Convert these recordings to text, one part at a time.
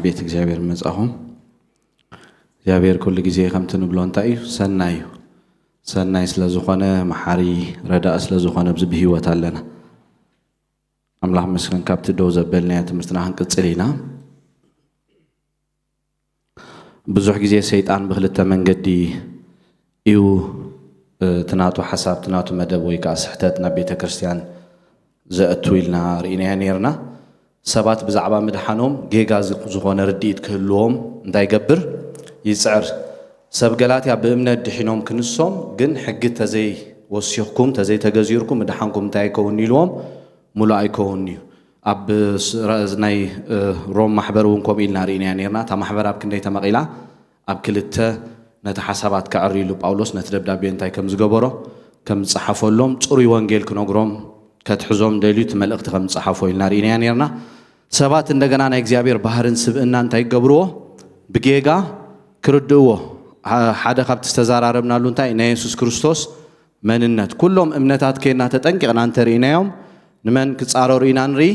ናብ ቤት እግዚአብሔር መጻኹም እግዚአብሔር ኩሉ ግዜ ከምቲ ንብሎ እንታይ እዩ ሰናይ ስለ ዝኾነ መሓሪ ረዳእ ስለ ዝኾነ ብህይወት ኣለና አምላክ መስገን ካብቲ ደው ዘበልና ትምህርትና ክንቅጽል ኢና ብዙሕ ግዜ ሰይጣን ብክልተ መንገዲ እዩ ትናቱ ሓሳብ ትናቱ መደብ ወይ ከዓ ስሕተት ናብ ቤተ ክርስቲያን ዘእቱ ኢልና ርኢና ነርና ሰባት ብዛዕባ ምድሓኖም ጌጋ ዝኾነ ርዲኢት ክህልዎም እንታይ ይገብር ይጽዕር ሰብ ገላትያ ብእምነት ድሒኖም ክንሶም ግን ሕጊ ተዘይ ወሲኽኩም ተዘይ ተገዚርኩም ምድሓንኩም እንታይ ይከውን ኢልዎም ሙሉ ኣይከውን እዩ ኣብ ናይ ሮም ማሕበር እውን ከምኡ ኢልና ርኢና ነርና እታ ማሕበር ኣብ ክንደይ ተመቂላ ኣብ ክልተ ነቲ ሓሳባት ከዕሪሉ ጳውሎስ ነቲ ደብዳቤ እንታይ ከም ዝገበሮ ከም ዝጸሓፈሎም ጽሩይ ወንጌል ክነግሮም ከትሕዞም ደልዩት መልእኽቲ ከም ዝጸሓፎ ኢልና ርኢና ነርና ሰባት እንደገና ናይ እግዚአብሔር ባህርን ስብእና እንታይ ይገብርዎ ብጌጋ ክርድእዎ ሓደ ካብቲ ዝተዘራረብናሉ እንታይ ናይ ኢየሱስ ክርስቶስ መንነት ኩሎም እምነታት ከይና ተጠንቂቕና እንተርኢናዮም ንመን ክጻረሩ ኢና ንርኢ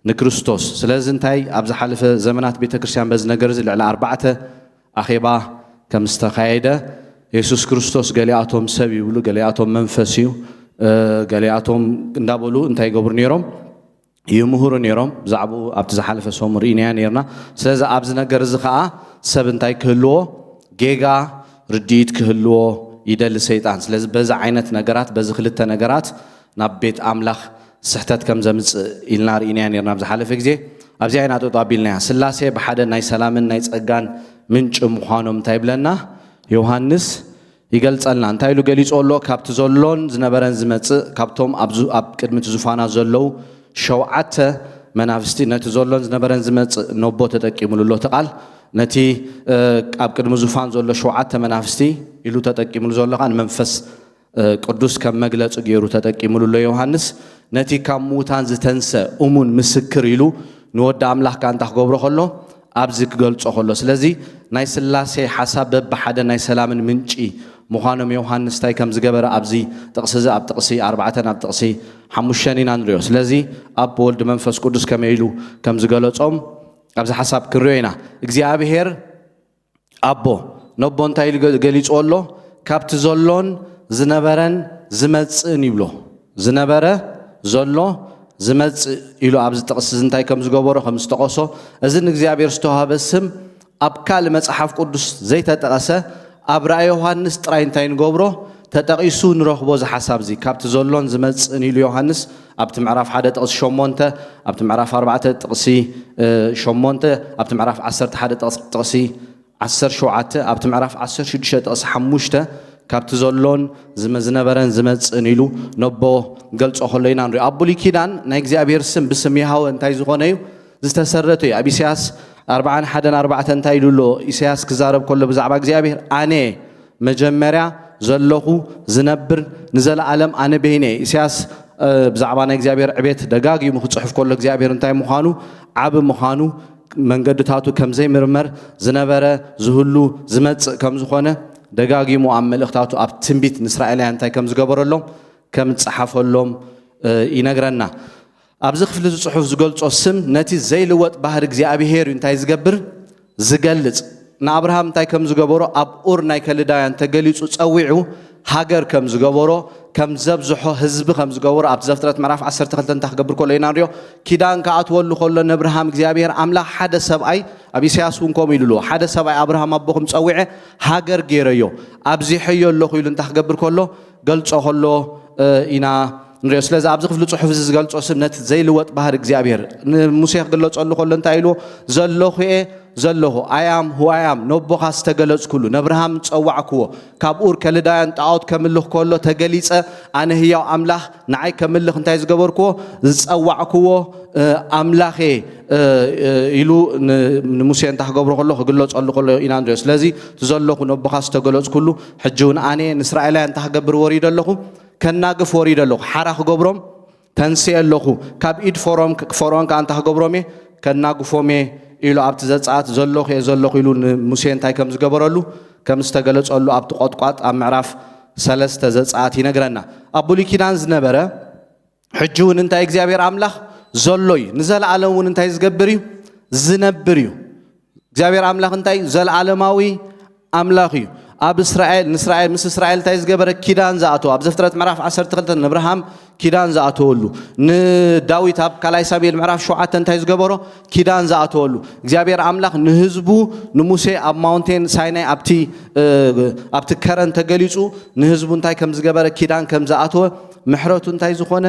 ንክርስቶስ ስለዚ እንታይ ኣብ ዝሓለፈ ዘመናት ቤተ ክርስቲያን በዚ ነገር እዚ ልዕሊ 4 ኣኼባ ከም ዝተኻየደ ኢየሱስ ክርስቶስ ገሊኣቶም ሰብ ይብሉ ገሊኣቶም መንፈስ እዩ ገሊኣቶም እንዳበሉ እንታይ ይገብሩ ነይሮም ይምህሩ ነይሮም ብዛዕባ ኣብቲ ዝሓለፈ ሶም ርኢና ነርና ስለዚ ኣብዚ ነገር እዚ ከዓ ሰብ እንታይ ክህልዎ ጌጋ ርዲኢት ክህልዎ ይደሊ ሰይጣን ስለዚ በዚ ዓይነት ነገራት በዚ ክልተ ነገራት ናብ ቤት ኣምላኽ ስሕተት ከም ዘምጽእ ኢልና ርኢና ነርና ብዝሓለፈ ግዜ ኣብዚ ዓይና ተጣቢልና ስላሴ ብሓደ ናይ ሰላምን ናይ ጸጋን ምንጭ ምዃኖም እንታይ ይብለና ዮሐንስ ይገልጸልና እንታይ ኢሉ ገሊጹ ኣሎ ካብቲ ዘሎን ዝነበረን ዝመጽእ ካብቶም ኣብ ቅድሚት ዙፋናት ዘለው ሸውዓተ መናፍስቲ ነቲ ዘሎን ዝነበረን ዝመጽእ ነቦ ተጠቂሙሉ ኣሎ ተቃል ነቲ ኣብ ቅድሚ ዙፋን ዘሎ ሸውዓተ መናፍስቲ ኢሉ ተጠቂሙሉ ዘሎ ኻን መንፈስ ቅዱስ ከም መግለጽ ገይሩ ተጠቂሙሉ ኣሎ ዮሐንስ ነቲ ካብ ሙታን ዝተንሰ እሙን ምስክር ኢሉ ንወዲ ኣምላኽ ካንታ ክገብሮ ከሎ ኣብዚ ክገልጾ ከሎ ስለዚ ናይ ስላሴ ሓሳብ በብሓደ ናይ ሰላምን ምንጪ ምዃኖም ዮሐንስ እንታይ ከም ዝገበረ ኣብዚ ጥቕሲ እዚ ኣብ ጥቕሲ 4 ኣብ ጥቕሲ 5 ኢና ንሪኦ ስለዚ ኣብ ወልድ መንፈስ ቅዱስ ከመይ ኢሉ ከም ዝገለጾም ኣብዚ ሓሳብ ክንሪኦ ኢና እግዚአብሔር ኣቦ ነቦ እንታይ ኢሉ ገሊጹ ኣሎ ካብቲ ዘሎን ዝነበረን ዝመጽእን ይብሎ ዝነበረ ዘሎ ዝመጽእ ኢሉ ኣብዚ ጥቕሲ እንታይ ከም ዝገበሮ ከም ዝተቐሶ እዚ ንእግዚአብሔር ዝተዋህበ ስም ኣብ ካልእ መጽሓፍ ቅዱስ ዘይተጠቐሰ ኣብ ራእይ ዮሐንስ ጥራይ እንታይ ንገብሮ ተጠቂሱ ንረኽቦ ዝሓሳብ እዚ ካብቲ ዘሎን ዝመጽእን ኢሉ ዮሐንስ ኣብቲ ምዕራፍ 1 ጥቕሲ 8 ኣብቲ ምዕራፍ 4 ጥቕሲ 8 ኣብቲ ምዕራፍ 11 ጥቕሲ 17 ኣብቲ ምዕራፍ 16 ጥቕሲ 5 ካብቲ ዘሎን ዝነበረን ዝመጽእን ኢሉ ነቦ ገልጾ ከሎ ኢና ንሪኦ ኣብ ብሉይ ኪዳን ናይ እግዚአብሔር ስም ብስም ይሃወ እንታይ ዝኾነ እዩ ዝተሰረተ እዩ ኣብ ኢሳያስ 41:4 እንታይ ኢሉ ኣሎ ኢሳያስ ክዛረብ ከሎ ብዛዕባ እግዚአብሔር ኣነ መጀመርያ ዘለኹ ዝነብር ንዘለዓለም ኣነ በይነ ኢሳያስ ብዛዕባ ናይ እግዚአብሔር ዕቤት ደጋጊሙ ክጽሕፍ ከሎ እግዚአብሔር እንታይ ምዃኑ ዓብ ምዃኑ መንገድታቱ ከም ዘይምርመር ዝነበረ ዝህሉ ዝመጽእ ከም ዝኾነ ደጋጊሙ ኣብ መልእኽታቱ ኣብ ትንቢት ንእስራኤላውያን እንታይ ከም ዝገበረሎም ከም ዝጸሓፈሎም ይነግረና ኣብዚ ክፍሊ ዝጽሑፍ ዝገልጾ ስም ነቲ ዘይልወጥ ባህር እግዚአብሔር እንታይ ዝገብር ዝገልጽ ንኣብርሃም እንታይ ከም ዝገበሮ ኣብ ኡር ናይ ከልዳውያን ተገሊጹ ጸዊዑ ሃገር ከም ዝገበሮ ከም ዘብዝሖ ህዝቢ ከም ዝገበሮ ኣብ ዘፍጥረት ምዕራፍ 12 እንታይ ክገብር ከሎ ኢና ንሪኦ ኪዳን ከኣትወሉ ከሎ ንኣብርሃም እግዚአብሔር ኣምላኽ ሓደ ሰብኣይ ኣብ ኢሳያስ እውን ከምኡ ኢሉ ሓደ ሰብኣይ ኣብርሃም ኣቦኹም ጸዊዐ ሃገር ገይረዮ ኣብዚ ሕዮ ኣለኹ ኢሉ እንታይ ክገብር ከሎ ገልጾ ከሎ ኢና ንሪኦ ስለዚ ኣብዚ ክፍሊ ጽሑፍ እዚ ዝገልጾ ስም ነቲ ዘይልወጥ ባህር እግዚአብሔር ንሙሴ ክግለጸሉ ከሎ እንታይ ኢሉ ዘለኹ ዘለኹ ኣያም ሁኣያም ነቦኻ ዝተገለጽኩሉ ነብርሃም ጸዋዕክዎ ካብ ኡር ከልዳውያን ጣዖት ከምልኽ ከሎ ተገሊጸ ኣነ ህያው ኣምላኽ ንዓይ ከምልኽ እንታይ ዝገበርክዎ ዝጸዋዕክዎ ኣምላኽ ኢሉ ንሙሴ እንታይ ክገብሮ ከሎ ክግለጸሉ ከሎ ኢና ንሪኦ ስለዚ ዘለኹ ነቦኻ ዝተገለጽኩሉ ሕጂ እውን ኣነ ንእስራኤላውያን እንታይ ክገብር ወሪደ ኣለኹ ከናግፍ ወሪደ ኣለኹ ሓራ ክገብሮም ተንስየ ኣለኹ ካብ ኢድ ፈርዖን ከዓ እንታይ ክገብሮም እየ ከናግፎም ኢሉ ኣብቲ ዘጻት ዘለኹ ኢሉ ንሙሴ እንታይ ከም ዝገበረሉ ከም ዝተገለጸሉ ኣብቲ ቆጥቋጥ ኣብ ምዕራፍ 3 ዘጻት ይነግረና ኣብ ብሉይ ኪዳን ዝነበረ ሕጂ እውን እንታይ እግዚአብሔር ኣምላኽ ዘሎ እዩ ንዘለዓለም እውን እንታይ ዝገብር እዩ ዝነብር እዩ እግዚአብሔር አምላኽ እንታይ ዘለዓለማዊ ኣምላኽ እዩ ኣብ እስራኤል ምስ እስራኤል እንታይ ዝገበረ ኪዳን ዝኣተወ ኣብ ዘፍጥረት ምዕራፍ 12 ንኣብርሃም ኪዳን ዝኣተወሉ ንዳዊት ኣብ ካልኣይ ሳሙኤል ምዕራፍ 7 እንታይ ዝገበሮ ኪዳን ዝኣተወሉ እግዚአብሔር ኣምላኽ ንህዝቡ ንሙሴ ኣብ ማውንቴን ሳይናይ ኣብቲ ከረን ተገሊጹ ንህዝቡ እንታይ ከም ዝገበረ ኪዳን ከም ዝኣተወ ምሕረቱ እንታይ ዝኾነ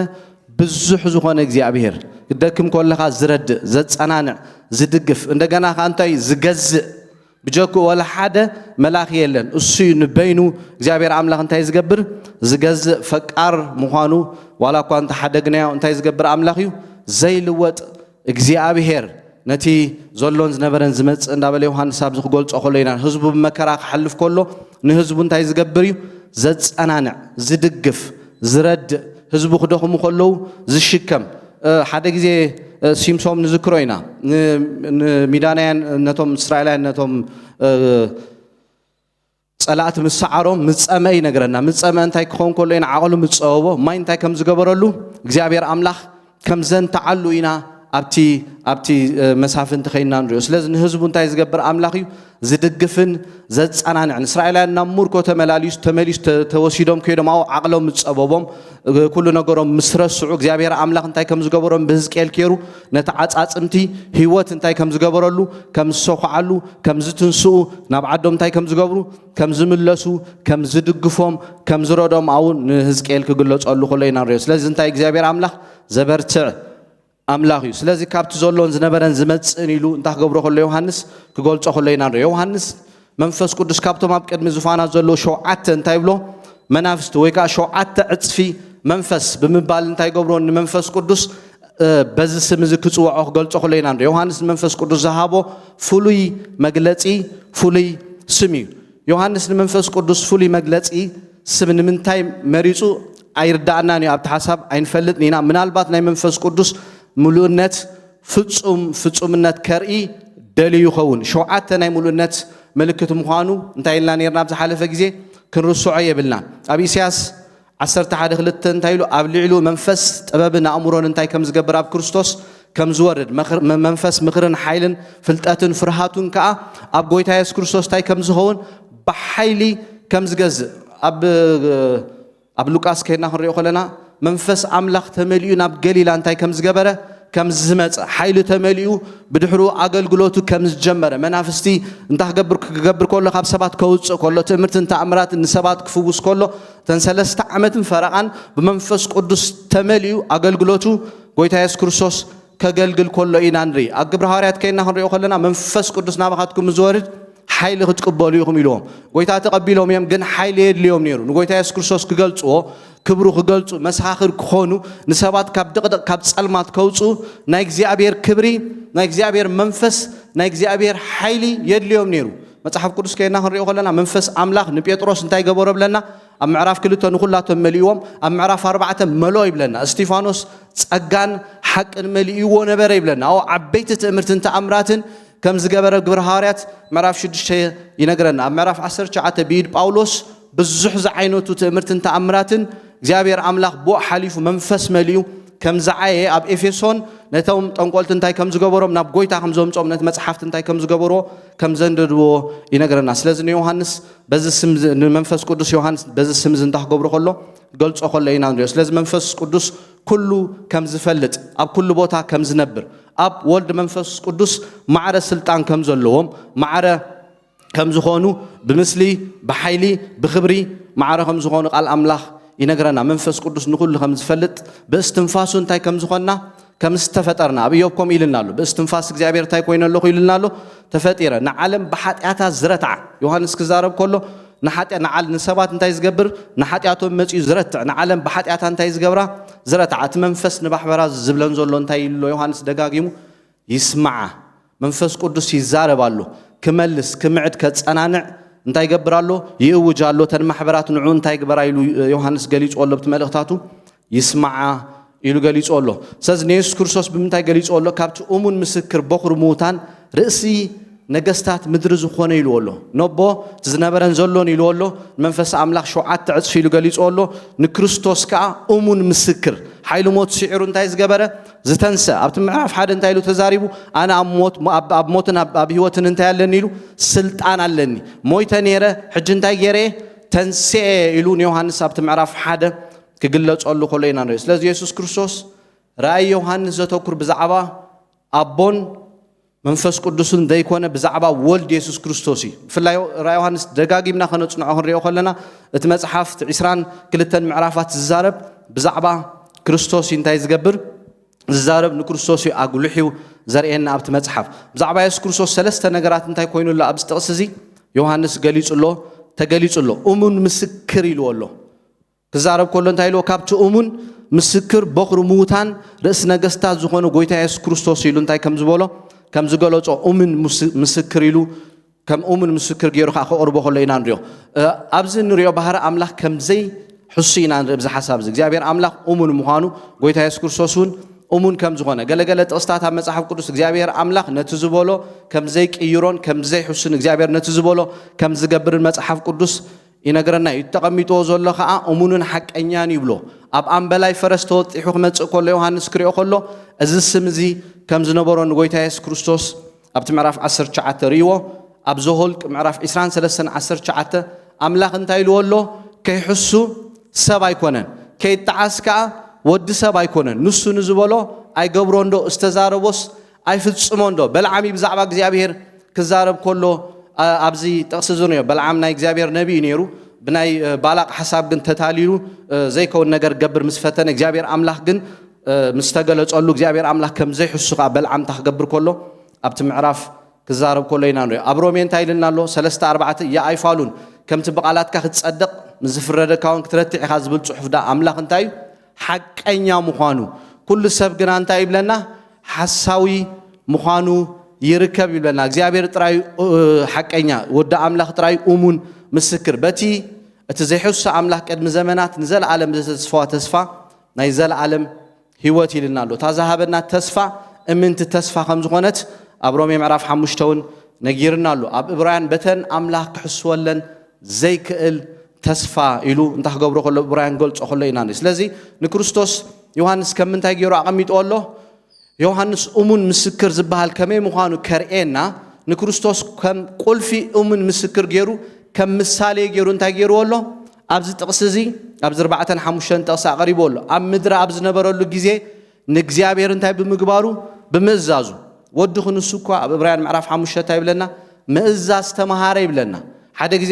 ብዙሕ ዝኾነ እግዚአብሔር ክደክም ከለኻ ዝረድእ ዘጸናንዕ ዝድግፍ እንደገና እንታይ ዝገዝእ بجاكو ولا حدا ملاك يلن السي نبينو እግዚአብሔር አምላኽ እንታይ ዝገብር ዝገዝ ፈቃር ምዃኑ ولا ኳንተ ሓደግናዮ እንታይ ዝገብር አምላኽ እዩ ዘይልወጥ እግዚአብሔር ነቲ ዘሎን ዝነበረን ዝመጽ እንዳበለ ዮሐንስ ኣብ ዝገልጾ ኾሎ ኢና ህዝቡ በመከራ ክሐልፍ ከሎ ንህዝቡ እንታይ ዝገብር እዩ ዘጸናንዕ ዝድግፍ ዝረድ ህዝቡ ክደኹሙ ከለው ዝሽከም ሓደ ግዜ ሲምሶም ንዝክሮ ኢና ሚዳናያን ነቶም እስራኤላውያን ነቶም ጸላእት ምስዓሮም ምጸመይ ነገረና ምጸመ እንታይ ክኾን ከሎ ኢና ዓቕሉ ምጸወቦ ማይ እንታይ ከም ዝገበረሉ እግዚአብሔር አምላኽ ከም ዘንተዓሉ ኢና ኣብቲ መሳፍንቲ ኸይና ንሪኦ ስለዚ ንህዝቡ እንታይ ዝገብር አምላኽ እዩ ዝድግፍን ዘጸናንዕን እስራኤላውያን ናብ ሙርኮ ተመሊሱ ተወሲዶም ከይዶም ኣብ ዓቕሎም ምጸበቦም ኩሉ ነገሮም ምስረስዑ እግዚአብሔር አምላኽ እንታይ ከም ዝገበሮም ብሕዝቅኤል ኬሩ ነቲ ዓጻጽምቲ ህይወት እንታይ ከም ዝገበረሉ ከም ዝሰኹዓሉ ከም ዝትንስኡ ናብ ዓዶም እንታይ ከም ዝገብሩ ከም ዝምለሱ ከም ዝድግፎም ከም ዝረዶም ኣብኡ ንሕዝቅኤል ክግለጸሉ ኸሎ ኢና ንሪኦ ስለዚ እንታይ እግዚአብሔር አምላኽ ዘበርትዕ አምላኽ እዩ ስለዚ ካብቲ ዘሎን ዝነበረን ዝመጽን ኢሉ እንታይ ክገብሮ ከሎ ዮሐንስ ክገልጾ ከሎ ኢና ንሪኦ ዮሐንስ መንፈስ ቅዱስ ካብቶም ኣብ ቅድሚ ዙፋናት ዘሎ ሸውዓተ እንታይ ብሎ መናፍስቲ ወይ ከዓ ሸውዓተ ዕጽፊ መንፈስ ብምባል እንታይ ገብሮ ንመንፈስ ቅዱስ በዚ ስም እዚ ክጽውዖ ክገልጾ ከሎ ኢና ንሪኦ ዮሐንስ ንመንፈስ ቅዱስ ዝሃቦ ፍሉይ መግለጺ ፍሉይ ስም እዩ ዮሐንስ ንመንፈስ ቅዱስ ፍሉይ መግለጺ ስም ንምንታይ መሪጹ ኣይርዳእናን እዩ ኣብቲ ሓሳብ ኣይንፈልጥን ኢና ምናልባት ናይ መንፈስ ቅዱስ ሙሉእነት ፍጹምነት ከርኢ ደልዩ ይኸውን ሸውዓተ ናይ ሙሉእነት ምልክት ምዃኑ እንታይ ኢልና ነርና ኣብ ዝሓለፈ ግዜ ክንርስዖ የብልና ኣብ ኢሳያስ 11:2 እንታይ ኢሉ ኣብ ልዕሉ መንፈስ ጥበብን ኣእምሮን እንታይ ከም ዝገብር ኣብ ክርስቶስ ከም ዝወርድ መንፈስ ምኽርን ሓይልን ፍልጠትን ፍርሃቱን ከዓ ኣብ ጎይታ ኢየሱስ ክርስቶስ እንታይ ከም ዝኸውን ብሓይሊ ከም ዝገዝእ ኣብ ሉቃስ ከይና ክንሪኦ ከለና መንፈስ አምላኽ ተመሊኡ ናብ ገሊላ እንታይ ከም ዝገበረ ከም ዝመጽ ሓይሊ ተመሊኡ ብድሕሩ ኣገልግሎቱ ከም ዝጀመረ መናፍስቲ እንታይ ክገብር ከሎ ካብ ሰባት ከውጽእ ከሎ ትምህርትን ተኣምራትን ንሰባት ክፍውስ ከሎ ተን 3 ዓመትን ፈረቓን ብመንፈስ ቅዱስ ተመሊኡ ኣገልግሎቱ ጎይታ ኢየሱስ ክርስቶስ ከገልግል ከሎ ኢና ንርኢ ኣብ ግብረ ሐዋርያት ከይና ክንሪኦ ከለና መንፈስ ቅዱስ ናባኻትኩም ዝወርድ ሓይሊ ክትቅበሉ ኢኹም ኢሎም ጎይታ ተቐቢሎም እዮም ግን ሓይሊ የድልዮም ነይሩ ንጎይታ ኢየሱስ ክርስቶስ ክገልጽዎ ክብሩ ክገልጹ መሳኽር ክኾኑ ንሰባት ካብ ድቕድቕ ካብ ጸልማት ከውጽኡ ናይ እግዚአብሔር ክብሪ ናይ እግዚአብሔር መንፈስ ናይ እግዚአብሔር ሓይሊ የድልዮም ነይሩ መጽሓፍ ቅዱስ ከይና ክንሪኦ ከለና መንፈስ አምላኽ ንጴጥሮስ እንታይ ገበሮ ብለና ኣብ ምዕራፍ 2 ንኹላቶም መሊእዎም ኣብ ምዕራፍ 4 መሎ ይብለና እስጢፋኖስ ጸጋን ሓቅን መሊእዎ ነበረ ይብለና ኣብ ዓበይቲ ትእምርትን ተኣምራትን ከም ዝገበረ ግብረ ሐዋርያት ምዕራፍ 6 ይነግረና ኣብ ምዕራፍ 19 ቢድ ጳውሎስ ብዙሕ ዝዓይነቱ ትእምርትን ተኣምራትን እግዚአብሔር አምላኽ ቦ ሓሊፉ መንፈስ መሊኡ ከም ዝዓየ ኣብ ኤፌሶን ነቶም ጠንቆልት እንታይ ከም ዝገበሮም ናብ ጎይታ ከም ዘምጾም ነቲ መጽሓፍት እንታይ ከም ዝገበሮ ከም ዘንደድዎ ይነግረና ስለዚ ንዮሐንስ በዚ ስም ንመንፈስ ቅዱስ ዮሐንስ በዚ ስም እንታይ ክገብሮ ከሎ ገልጾ ከሎ ኢና ንሪኦ ስለዚ መንፈስ ቅዱስ ኩሉ ከም ዝፈልጥ ኣብ ኩሉ ቦታ ከም ዝነብር ኣብ ወልድ መንፈስ ቅዱስ ማዕረ ስልጣን ከም ዘለዎም ማዕረ ከም ዝኾኑ ብምስሊ ብሓይሊ ብኽብሪ ማዕረ ከም ዝኾኑ ቃል አምላኽ ይነግረና መንፈስ ቅዱስ ንኩሉ ከም ዝፈልጥ በእስትንፋሱ እንታይ ከም ዝኾንና ከም ዝተፈጠርና ኣብ ኢዮብ ከም ኢልናሉ በእስትንፋስ እግዚአብሔር እንታይ ኮይኑ ኣለኹ ኢልናሉ ተፈጢረ ንዓለም ብሓጢኣታት ዝረትዓ ዮሐንስ ክዛረብ ከሎ ንሰባት እንታይ ዝገብር ንሓጢኣቶም መጺኡ ዝረትዕ ንዓለም ብሓጢኣታ እንታይ ዝገብራ ዝረትዓ እቲ መንፈስ ንባሕበራ ዝብለን ዘሎ እንታይ ኢሉ ዮሐንስ ደጋጊሙ ይስማዓ መንፈስ ቅዱስ ይዛረባሉ ክመልስ ክምዕድ ከጸናንዕ እንታይ ይገብራሉ ይእውጃሉ ተን ማሕበራት ንዑ እንታይ ይግበራ ኢሉ ዮሐንስ ገሊጹ ኣሎ ብትመልእኽታቱ ይስማዓ ኢሉ ገሊጹ ኣሎ ስለዚ ንኢየሱስ ክርስቶስ ብምንታይ ገሊጹ ኣሎ ካብቲ እሙን ምስክር በኹር ምዉታን ርእሲ ነገስታት ምድሪ ዝኾነ ኢልዎሎ ነቦ ዝነበረን ዘሎን ኢልዎሎ መንፈስ አምላኽ ሸውዓተ ዕፅፊ ኢሉ ገሊጾሎ ንክርስቶስ ከዓ እሙን ምስክር ሓይሉ ሞት ሲዕሩ እንታይ ዝገበረ ዝተንሰ ኣብቲ ምዕራፍ ሓደ እንታይ ኢሉ ተዛሪቡ ኣነ ኣብ ሞትን ኣብ ህይወትን እንታይ ኣለኒ ኢሉ ስልጣን ኣለኒ ሞይተ ነይረ ሕጂ እንታይ ገይረ ተንስኤ ኢሉ ዮሐንስ ኣብቲ ምዕራፍ ሓደ ክግለጸሉ ከሎ ኢና ንሪኦ ስለዚ ኢየሱስ ክርስቶስ ራእይ ዮሐንስ ዘተኩር ብዛዕባ ኣቦን መንፈስ ቅዱስን ዘይኮነ ብዛዕባ ወልድ ኢየሱስ ክርስቶስ እዩ ብፍላይ ራእይ ዮሐንስ ደጋጊምና ከነጽንዖ ክንሪኦ ከለና እቲ መጽሓፍ 22 ምዕራፋት ዝዛረብ ብዛዕባ ክርስቶስ እንታይ ዝገብር ዝዛረብ ንክርስቶስ ኣጉልሒው ዘርኤና ኣብቲ መጽሓፍ ብዛዕባ ኢየሱስ ክርስቶስ ሰለስተ ነገራት እንታይ ኮይኑሎ ኣብ ጥቕስ እዚ ዮሐንስ ገሊጹሎ ተገሊጹሎ እሙን ምስክር ኢልዎሎ ክዛረብ ከሎ እንታይ ኢልዎ ካብቲ እሙን ምስክር በኽሪ ምዉታን ርእስ ነገስታት ዝኾነ ጎይታ ኢየሱስ ክርስቶስ ኢሉ እንታይ ከም ዝበሎ ከም ዝገለጾ እሙን ምስክር ኢሉ ከም እሙን ምስክር ገይሩ ከዓ ከቕርቦ ከሎ ኢና ንሪኦ ኣብዚ ንሪኦ ባህሪ ኣምላኽ ከምዘይ ሕሱ ኢና ንርኢ ብዚ ሓሳብ እዚ እግዚኣብሔር ኣምላኽ እሙን ምዃኑ ጎይታ ኢየሱስ ክርስቶስ እውን እሙን ከም ዝኾነ ገለገለ ጥቕስታት ኣብ መጽሓፍ ቅዱስ እግዚኣብሔር ኣምላኽ ነቲ ዝበሎ ከምዘይ ቅይሮን ከምዘይ ሕሱን እግዚኣብሔር ነቲ ዝበሎ ከም ዝገብርን መጽሓፍ ቅዱስ ይነግረና እዩ ተቐሚጥዎ ዘሎ ከዓ እሙንን ሓቀኛን ይብሎ ኣብ ኣምበላይ ፈረስ ተወጢሑ ክመጽእ ከሎ ዮሐንስ ክሪኦ ከሎ እዚ ስም እዚ ከም ዝነበሮ ንጎይታ ኢየሱስ ክርስቶስ ኣብቲ ምዕራፍ 19 ርኢዎ ኣብ ዘሆልቅ ምዕራፍ 23:19 ኣምላኽ እንታይ ኢልዎ ኣሎ ከይሕሱ ሰብ ኣይኮነን ከይጠዓስ ከዓ ወዲ ሰብ ኣይኮነን ንሱ ንዝበሎ ኣይገብሮ እንዶ ዝተዛረቦስ ኣይፍጽሞ እንዶ በልዓሚ ብዛዕባ እግዚኣብሔር ክዛረብ ከሎ ኣብዚ ጥቕሲ ዝንዮ በልዓም ናይ እግዚኣብሔር ነቢይ ነይሩ ብናይ ባላቕ ሓሳብ ግን ተታሊሉ ዘይከውን ነገር ገብር ምስ ፈተነ እግዚኣብሔር ኣምላኽ ግን ምስ ተገለጸሉ እግዚኣብሔር ኣምላኽ ከም ዘይሕሱ ከዓ በልዓም ታኽገብር ከሎ ኣብቲ ምዕራፍ ክዛረብ ከሎ ኢና ንሪኦ ኣብ ሮሜ እንታይ ኢልና ኣሎ 3:4 ያ ኣይፋሉን ከምቲ ብቓላትካ ክትጸድቕ ምዝፍረደካ እውን ክትረትዕ ኢኻ ዝብል ጽሑፍ ዳ ኣምላኽ እንታይ እዩ ሓቀኛ ምዃኑ ኩሉ ሰብ ግና እንታይ ይብለና ሓሳዊ ምዃኑ ይርከብ ይብለና እግዚአብሔር ጥራይ ሓቀኛ ወደ አምላኽ ጥራይ እሙን ምስክር በቲ እቲ ዘይሕሱ አምላኽ ቀድሚ ዘመናት ንዘለዓለም ተስፋ ናይ ዘለዓለም ህይወት ይልና ኣሎ ታዛሃበና ተስፋ እምንቲ ተስፋ ከም ዝኾነት ኣብ ሮሜ ምዕራፍ 5 ነጊርና ኣሎ ኣብ ዕብራውያን በተን አምላኽ ክሕስወለን ዘይክእል ተስፋ ኢሉ እንታይ ገብሮ ከሎ ዕብራውያን ገልጾ ከሎ ኢና ስለዚ ንክርስቶስ ዮሐንስ ከም እንታይ ገይሩ ኣቐሚጦ ኣሎ ዮሐንስ እሙን ምስክር ዝበሃል ከመይ ምዃኑ ከርኤና ንክርስቶስ ከም ቁልፊ እሙን ምስክር ገይሩ ከም ምሳሌ ገይሩ እንታይ ገይሩ ኣሎ ኣብዚ ጥቕስ እዚ ኣብዚ 4:5 ጥቕስ ኣቐሪቦ ኣሎ ኣብ ምድሪ ኣብ ዝነበረሉ ግዜ ንእግዚአብሔር እንታይ ብምግባሩ ብምእዛዙ ወዲ ክንሱ እኳ ኣብ ዕብራውያን ምዕራፍ 5 ይብለና ምእዛዝ ተማሃረ ይብለና ሓደ ግዜ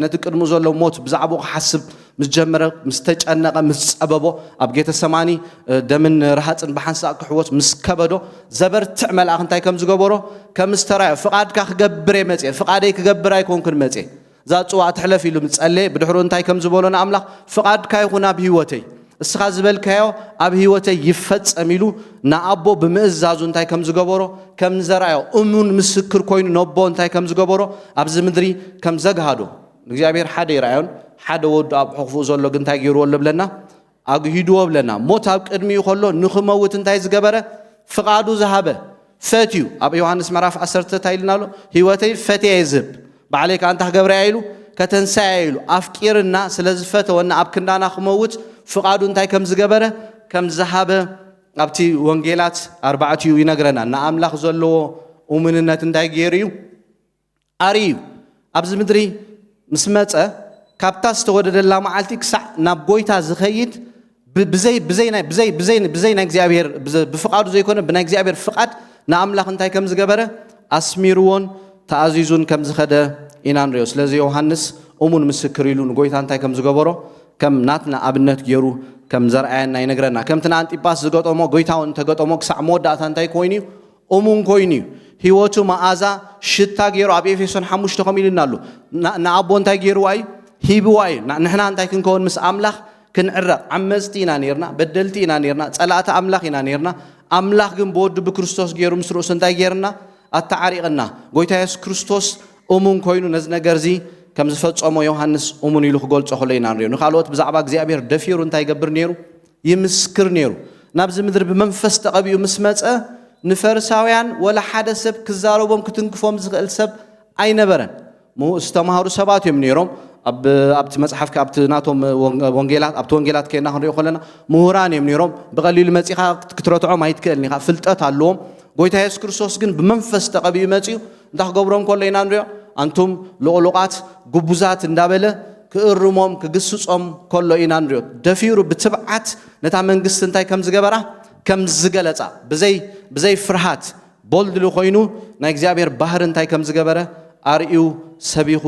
ነቲ ቅድሙ ዘሎ ሞት ብዛዕባኡ ክሓስብ ምስ ጀመረ ምስ ተጨነቀ ምስ ጸበቦ ኣብ ጌተ ሰማኒ ደምን ረሃፅን ብሓንሳእ ክሕወት ምስ ከበዶ ዘበርትዕ መልኣኽ እንታይ ከም ዝገበሮ ከም ዝተራዮ ፍቓድካ ክገብር መጽ ፍቓደይ ክገብር ኣይኮንኩን መጽ ዛጽዋ ትሕለፍ ኢሉ ምጸለ ብድሕሩ እንታይ ከም ዝበሎና ኣምላኽ ፍቓድካ ይኹን ኣብ ህይወተይ እስኻ ዝበልካዮ ኣብ ህይወተይ ይፈጸም ኢሉ ንኣቦ ብምእዛዙ እንታይ ከም ዝገበሮ ከም ዘራዮ እሙን ምስክር ኮይኑ ነቦ እንታይ ከም ዝገበሮ ኣብዚ ምድሪ ከም ዘግሃዶ እግዚአብሔር ሓደ ይራዮን ሓደ ወዱ ኣብ ሕቑፉ ዘሎ ግን እንታይ ገይርዎ ብለና ኣግሂድዎ ብለና ሞት ኣብ ቅድሚኡ ከሎ ንኽመውት እንታይ ዝገበረ ፍቓዱ ዝሃበ ፈትዩ ኣብ ዮሐንስ ምዕራፍ 10 ታይልና ኣሎ ህይወተይ ፈትየ ዝህብ ባዕለይካ እንታይ ገብረ ኢሉ ከተንሳያ ኢሉ ኣፍቂርና ስለዝፈተወና ኣብ ክንዳና ክመውት ፍቓዱ እንታይ ከም ዝገበረ ከም ዝሃበ ኣብቲ ወንጌላት 4 ይነግረና ንኣምላኽ ዘለዎ እሙንነት እንታይ ገይሩ እዩ ኣርዩ ኣብዚ ምድሪ ምስ መጸ ካብታ ዝተወደደላ መዓልቲ ክሳዕ ናብ ጎይታ ዝኸይድ ብዘይ ናይ እግዚአብሔር ብፍቓዱ ዘይኮነ ብናይ እግዚአብሔር ፍቓድ ንኣምላኽ እንታይ ከም ዝገበረ ኣስሚርዎን ተኣዚዙን ከም ዝኸደ ኢና ንሪኦ ስለዚ ዮሐንስ እሙን ምስክር ኢሉ ንጎይታ እንታይ ከም ዝገበሮ ከም ናትና ኣብነት ገይሩ ከም ዘርአየና ይነግረና ከምቲ ንኣንጢጳስ ዝገጠሞ ጎይታውን ተገጠሞ ክሳዕ መወዳእታ እንታይ ኮይኑ እሙን ኮይኑ ህይወቱ መዓዛ ሽታ ገይሩ ኣብ ኤፌሶን 5 ከም ኢልና ኣሎ ንኣቦ እንታይ ገይሩዋ እዩ ሂብዋ እዩ ንሕና እንታይ ክንከውን ምስ ኣምላኽ ክንዕረቕ ዓመፅቲ ኢና ነርና በደልቲ ኢና ነርና ጸላእቲ ኣምላኽ ኢና ነርና ኣምላኽ ግን ብወዱ ብክርስቶስ ገይሩ ምስ ርእሱ እንታይ ገይርና ኣተዓሪቕና ጎይታ ኢየሱስ ክርስቶስ እሙን ኮይኑ ነዚ ነገር እዚ ከም ዝፈጸሞ ዮሐንስ እሙን ኢሉ ክገልጾ ከሎ ኢና ንሪኦ ንኻልኦት ብዛዕባ እግዚኣብሔር ደፊሩ እንታይ ይገብር ነይሩ ይምስክር ነይሩ ናብዚ ምድሪ ብመንፈስ ተቐቢኡ ምስ መጸ ንፈርሳውያን ወላ ሓደ ሰብ ክዛረቦም ክትንክፎም ዝኽእል ሰብ ኣይነበረን ዝተማሃሩ ሰባት እዮም ነይሮም ኣብቲ መጽሓፍ ካብቲ ናቶም ወንጌላት ኣብቲ ወንጌላት ከይና ክንሪኦ ከለና ምሁራን እዮም ነይሮም ብቐሊሉ መጺኻ ክትረትዖም ኣይትክእልኒ ኢኻ ፍልጠት ኣለዎም ጎይታ ኢየሱስ ክርስቶስ ግን ብመንፈስ ተቐቢኡ መጺኡ እንታይ ክገብሮም ከሎ ኢና ንሪኦ አንቱም ልቑሉቃት ጉቡዛት እንዳበለ ክእርሞም ክግስጾም ከሎ ኢና ንሪኦ ደፊሩ ብትብዓት ነታ መንግስቲ እንታይ ከም ዝገበራ ከም ዝገለጻ ብዘይ ፍርሃት ቦልድሊ ኮይኑ ናይ እግዚአብሔር ባህር እንታይ ከም ዝገበረ ኣርኢዩ ሰቢኹ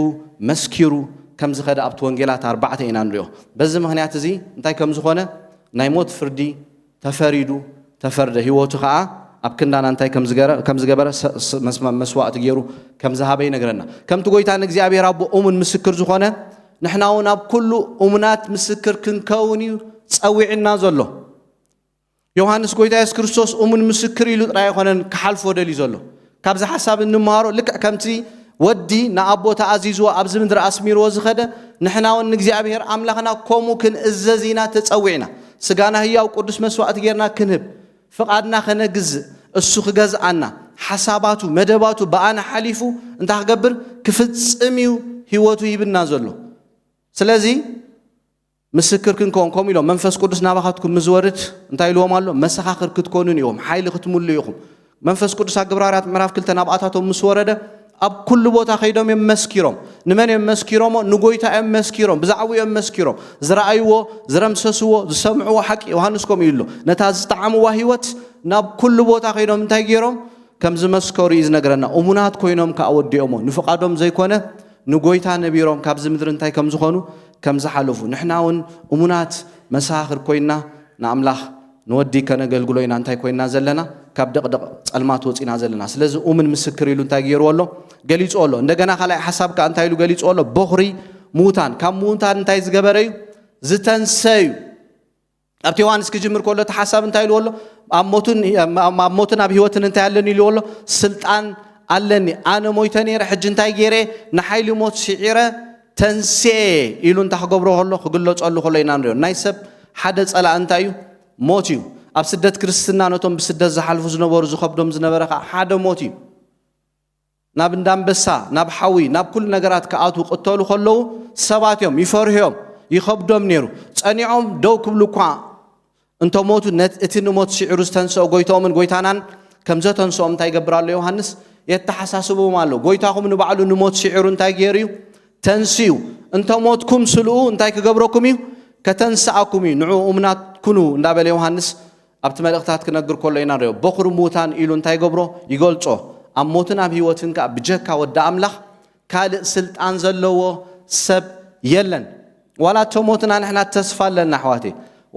መስኪሩ ከም ዝኸደ ኣብቲ ወንጌላት 4 ኢና ንሪኦ በዚ ምኽንያት እዚ እንታይ ከም ዝኾነ ናይ ሞት ፍርዲ ተፈሪዱ ተፈርደ ህይወቱ ከዓ ኣብ ክንዳና እንታይ ከም ዝገበረ መስዋዕት ገይሩ ከም ዝሃበ ይነግረና ከምቲ ጎይታ ንእግዚአብሔር ኣቦ እሙን ምስክር ዝኾነ ንሕና እውን ኣብ ኩሉ እሙናት ምስክር ክንከውን እዩ ፀዊዕና ዘሎ ዮሐንስ ጎይታ ኢየሱስ ክርስቶስ እሙን ምስክር ኢሉ ጥራይ ይኾነን ክሓልፎ ደልዩ ዘሎ ካብዚ ሓሳብ እንምሃሮ ልክዕ ከምቲ ወዲ ንኣቦ ተኣዚዝዎ ኣብዚ ምድሪ ኣስሚርዎ ዝኸደ ንሕና እውን ንእግዚአብሔር ኣምላኽና ከምኡ ክንእዘዝ ኢና ተፀዊዕና ስጋና ህያው ቅዱስ መስዋዕት ጌርና ክንህብ ፍቓድና ከነግዝእ እሱ ክገዝኣና ሓሳባቱ መደባቱ በኣና ሓሊፉ እንታይ ክገብር ክፍፅም እዩ ህይወቱ ይብና ዘሎ ስለዚ ምስክር ክንከውን ከምኡ ኢሎም መንፈስ ቅዱስ ናባኻትኩም ምዝወርድ እንታይ ኢልዎም ኣሎ መሰኻኽር ክትኮኑን ኢኹም ሓይሊ ክትምሉ ኢኹም መንፈስ ቅዱስ ኣብ ግብራርያት ምዕራፍ 2 ናብ ኣታቶም ምስ ወረደ ኣብ ኩሉ ቦታ ከይዶም እዮም መስኪሮም ንመን እዮም መስኪሮሞ ንጎይታ እዮም መስኪሮም ብዛዕባ እዮም መስኪሮም ዝረኣይዎ ዝረምሰስዎ ዝሰምዕዎ ሓቂ ዮሐንስ ከምኡ ኢሉ ነታ ዝተዓምዋ ህይወት ናብ ኩሉ ቦታ ከይዶም እንታይ ገይሮም ከም ዝመስከሩ እዩ ዝነግረና እሙናት ኮይኖም ከዓ ወዲኦሞ ንፍቓዶም ዘይኮነ ንጎይታ ነቢሮም ካብዚ ምድሪ እንታይ ከም ዝኾኑ ከም ዝሓለፉ ንሕና እውን እሙናት መሰኻኽር ኮይና ንኣምላኽ ንወዲ ከነገልግሎ ኢና እንታይ ኮይና ዘለና ካብ ደቕደቕ ጸልማት ወፂና ዘለና ስለዚ እሙን ምስክር ኢሉ እንታይ ገይርዎ ኣሎ ገሊጹ ኣሎ እንደገና ካልኣይ ሓሳብ ከዓ እንታይ ኢሉ ገሊጹ ኣሎ በኹሪ ሙታን ካብ ሙታን እንታይ ዝገበረ እዩ ዝተንሰዩ ኣብቲ ዮሐንስ ክጅምር ከሎ እቲ ሓሳብ እንታይ ኢልዎ ኣሎ ኣብ ሞትን ኣብ ህይወትን እንታይ ኣለኒ ኢልዎ ኣሎ ስልጣን ኣለኒ ኣነ ሞይተ ነይረ ሕጂ እንታይ ገይረ ንሓይሊ ሞት ስዒረ ተንስኤ ኢሉ እንታይ ክገብሮ ከሎ ክግለጸሉ ከሎ ኢና ንሪኦ ናይ ሰብ ሓደ ጸላእ እንታይ እዩ ሞት እዩ ኣብ ስደት ክርስትና ነቶም ብስደት ዝሓልፉ ዝነበሩ ዝኸብዶም ዝነበረ ከዓ ሓደ ሞት እዩ ናብ እንዳንበሳ ናብ ሓዊ ናብ ኩሉ ነገራት ከኣቱ ቅተሉ ከለዉ ሰባት እዮም ይፈርህዮም ይኸብዶም ነይሩ ጸኒዖም ደው ክብሉ እኳ እንተሞቱ እቲ ንሞት ስዒሩ ዝተንስኦ ጎይቶምን ጎይታናን ከም ዘተንስኦም እንታይ ይገብር ኣሎ ዮሐንስ የተሓሳስቦም ኣሎ ጎይታኹም ንባዕሉ ንሞት ስዒሩ እንታይ ገይሩ እዩ ተንስዩ እንተሞትኩም ስልኡ እንታይ ክገብረኩም እዩ ከተንስኣኩም እዩ ንዑ እሙናት ኩኑ እንዳበለ ዮሐንስ ኣብቲ መልእኽታት ክነግር ከሎ ኢና ንሪኦ በኹሪ ሙታን ኢሉ እንታይ ገብሮ ይገልጾ ኣብ ሞትን ኣብ ህይወትን ከዓ ብጀካ ወዲ ኣምላኽ ካልእ ስልጣን ዘለዎ ሰብ የለን ዋላ እቶሞትና ንሕና ተስፋ ኣለና ኣሕዋቴ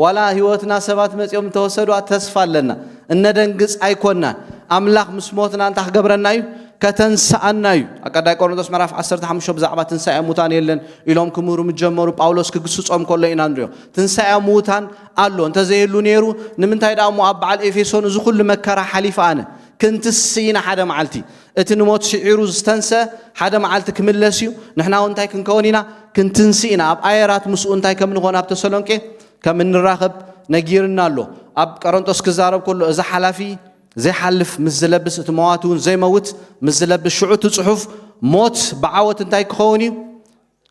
ዋላ ህይወትና ሰባት መፂኦም ተወሰዱ ተስፋ ኣለና እነደንግፅ ኣይኮናን ኣምላኽ ምስ ሞትና እንታይ ክገብረና እዩ ከተንስኣና እዩ ኣቀዳይ ቆሮንቶስ ምዕራፍ 15 ብዛዕባ ትንሳኤ ሙታን የለን ኢሎም ክምህሩ ምጀመሩ ጳውሎስ ክግስጾም ከሎ ኢና ንሪኦ ትንሳኤ ሙታን ኣሎ እንተዘይህሉ ነይሩ ንምንታይ ደኣ እሞ ኣብ በዓል ኤፌሶን እዚ ኩሉ መከራ ሓሊፈ ኣነ ክንትስኢና ሓደ መዓልቲ እቲ ንሞት ስዒሩ ዝተንሰ ሓደ መዓልቲ ክምለስ እዩ ንሕና እውን እንታይ ክንከውን ኢና ክንትንስኢና ኣብ ኣየራት ምስኡ እንታይ ከም ንኾን ኣብ ተሰሎንቄ ከም እንራኸብ ነጊርና ኣሎ ኣብ ቆሮንቶስ ክዛረብ ከሎ እዚ ሓላፊ ዘይሓልፍ ምስ ዝለብስ እቲ መዋት እውን ዘይመውት ምስ ዝለብስ ሽዑ እቲ ጽሑፍ ሞት ብዓወት እንታይ ክኸውን እዩ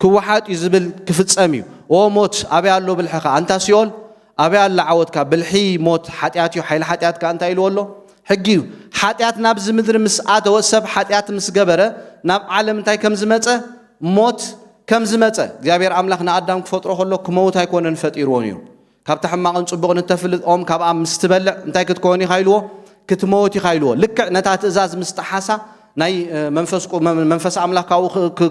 ክወሓጥ እዩ ዝብል ክፍጸም እዩ ኦ ሞት ኣበይ ኣሎ ብልሕኻ ኣንታ ሲኦል ኣበይ ኣላ ዓወትካ ብልሒ ሞት ሓጢኣት እዩ ሓይሊ ሓጢኣትካ እንታይ ኢልዎ ኣሎ ሕጊ እዩ ሓጢኣት ናብዚ ምድሪ ምስ ኣተወ ሰብ ሓጢኣት ምስ ገበረ ናብ ዓለም እንታይ ከም ዝመፀ ሞት ከም ዝመፀ እግዚኣብሔር ኣምላኽ ንኣዳም ክፈጥሮ ከሎ ክመውት ኣይኮነን ፈጢርዎ ነይሩ ካብቲ ሕማቕን ጽቡቕን እተፍልጥኦም ካብኣ ምስ ትበልዕ እንታይ ክትከውን ኢኻ ኢልዎ ክትመውት ኢኻ ኢልዎ ልክዕ ነታ ትእዛዝ ምስ ተሓሳ ናይ መንፈስ ኣምላኽ ካብኡ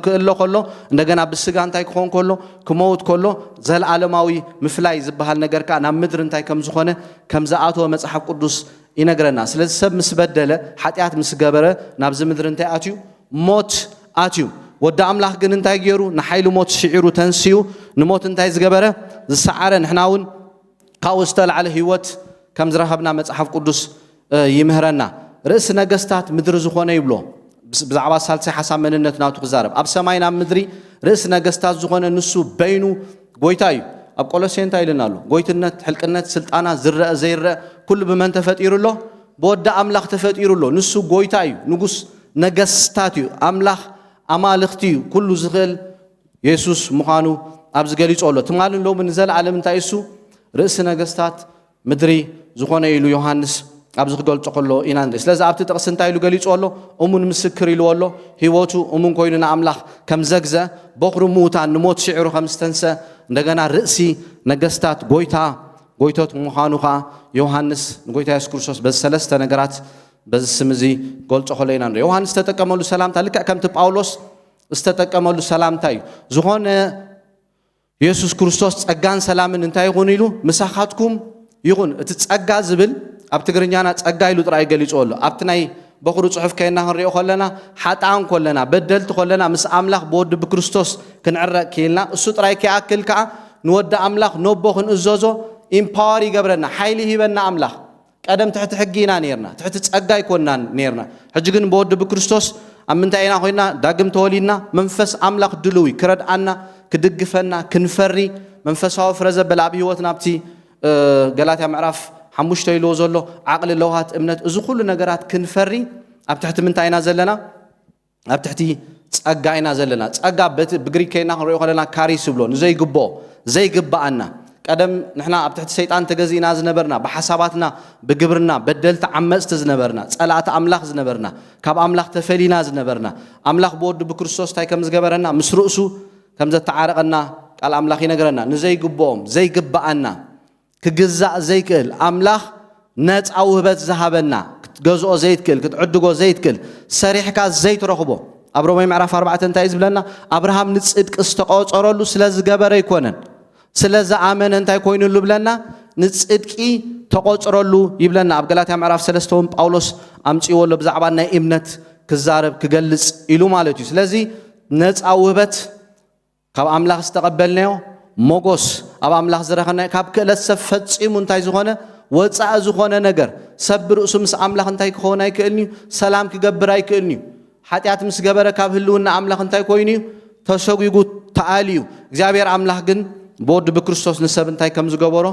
ክእሎ ከሎ እንደገና ብስጋ እንታይ ክኾን ከሎ ክመውት ከሎ ዘለዓለማዊ ምፍላይ ዝበሃል ነገር ከዓ ናብ ምድሪ እንታይ ከም ዝኾነ ከም ዝኣተወ መጽሓፍ ቅዱስ ይነግረና ስለዚ ሰብ ምስ በደለ ሓጢኣት ምስ ገበረ ናብዚ ምድሪ እንታይ ኣትዩ ሞት ኣትዩ ወዲ ኣምላኽ ግን እንታይ ገይሩ ንሓይሊ ሞት ስዒሩ ተንስዩ ንሞት እንታይ ዝገበረ ዝሰዓረ ንሕና እውን ካብኡ ዝተላዕለ ህይወት ከም ዝረኸብና መጽሓፍ ቅዱስ ይምህረና ርእሲ ነገስታት ምድሪ ዝኾነ ይብሎ ብዛዕባ ሳልሳይ ሓሳብ መንነት ናቱ ክዛረብ ኣብ ሰማይ ናብ ምድሪ ርእሲ ነገስታት ዝኾነ ንሱ በይኑ ጎይታ እዩ ኣብ ቆሎሴ እንታይ ኢልና ኣሎ ጎይትነት ሕልቅነት ስልጣናት ዝረአ ዘይረአ ኩሉ ብመን ተፈጢሩ ኣሎ بودا أملاخ تفتيرو له نسو قويتايو نقص نقستاتيو أملاخ أمالختيو كل زغل يسوس مخانو أبز قليس أولو تمالن لو من زال عالم تايسو رأس نقستات مدري زخونا يلو يوحنس أبز قول تقول له إنان ديس لازم أبتي تقسن تايلو قليس أولو أمون مسكر يلو أولو هيواتو أمون كويننا أملاخ كم زقزة بقرو موتان نموت شعرو خمستنسة ندقنا رأسي نقستات قويتات مخانوخا يوحنس قويتا يسكرسوس بس سلسة نقرات بس سمزي قلت أخو لينا يوحنس تتكملو سلام تالك كم تباولوس استتكملو سلام تايو زخون يسوس كريستوس أجان سلام انتاي يغونيلو مساحاتكم يغون تتأجا زبل أبتقرنيانا تأجا يلو ترأي قليش أولو أبتناي بخرج صحف كينا هنريو خلنا حتى عن كلنا بدلت خلنا مس أملاخ بود بكريستوس كنعرق كيلنا السوت رأي كأكل كا نود أملاخ نوبخ نزوزو إمباري قبرنا حيلي هبنا أملاخ قدم تحت حقينا نيرنا تحت تأجا يكوننا نيرنا حجقن بود بكريستوس أمن تاينا خوينا داقم تولينا منفس أملاخ دلوي كرد عنا كدقفنا كنفري منفسها فرزة بلعبي وتنابتي قالاتها معرف حموشته يلوزله عقل اللوهات امنت إذا كل نجارات كنفري أبتحت من تاينا زلنا أبتحتي تأجعنا زلنا تأجع بجري كينا هنروح لنا كاري سبلون زي جبا عنا قدم نحنا أبتحت سيطان تجزينا زنبرنا بحساباتنا بجبرنا بدلت عمست زنبرنا سألات أملاخ زنبرنا كاب أملاخ تفلينا زنبرنا أملاخ بود بكريستوس تاي كم زجبرنا مسرؤسو كم زت تعارقنا قال أملاخي نجرنا نزي جبوم زي جبا عنا كجزاء زي كل أملاخ نت أو هبت ذهبنا جزء زيت كل كتعدقو زيت كل سريح كاز زيت رخبو أبراهيم عرف 4 تايز بلنا أبراهام نتصدق استقاط أرلو سلاز جبر يكونن سلاز آمن أنت يكون اللو بلنا نتصدقي تقاط أرلو يبلنا أبقلات هم عرف سلستهم باولوس أمشي ولا بزعبنا إمنت كزارب كجلس إلو مالتي سلازي نت أو هبت كاب أملاخ استقبلناه موجوس أبا أملاخ زرخنا كاب كلا سفت إيمون تايزخانة وتصع زخانة نجر سبر أسمس أملاخ أنتي خوناي كأني سلام كجبراي كأني حتى أتمس جبرا كاب هلون أملاخ أنتي كويني تشوق يقول تعاليو جابير أملاخ جن بود بكريستوس نسب أنتي كم زجبرا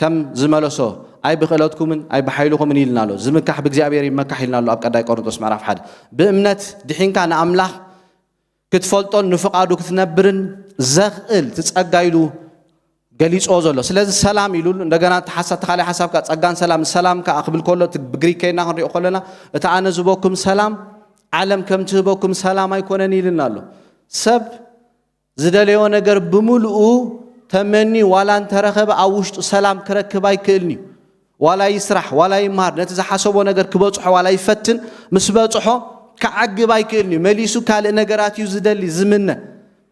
كم زملسو أي بخلاتكم من أي بحيلكم من يلنالو زمن كحب جابير ما كحيلنالو أبقى داي قرنطس معرف حد بأمنة دحين كان أملاخ كتفلتون نفقادو كتنبرن زغل تتأجايلو قليش أوزله سلذ السلام يلول ندجنا تحسب تخلي حسب كتأجان سلام كأقبل كله تبجري كينا هنري أقولنا تعانى زبوكم سلام عالم كم تبوكم سلام ما يكون نيلنا له سب زدليو نجر بملؤ تمني ولا انترخب أوشت سلام كركب يكلني ولا يسرح ولا يمهر نتزحسب ونجر كبوصح ولا يفتن مسبوصحه كعجب يكلني مليسو كال نجرات يزدلي زمنه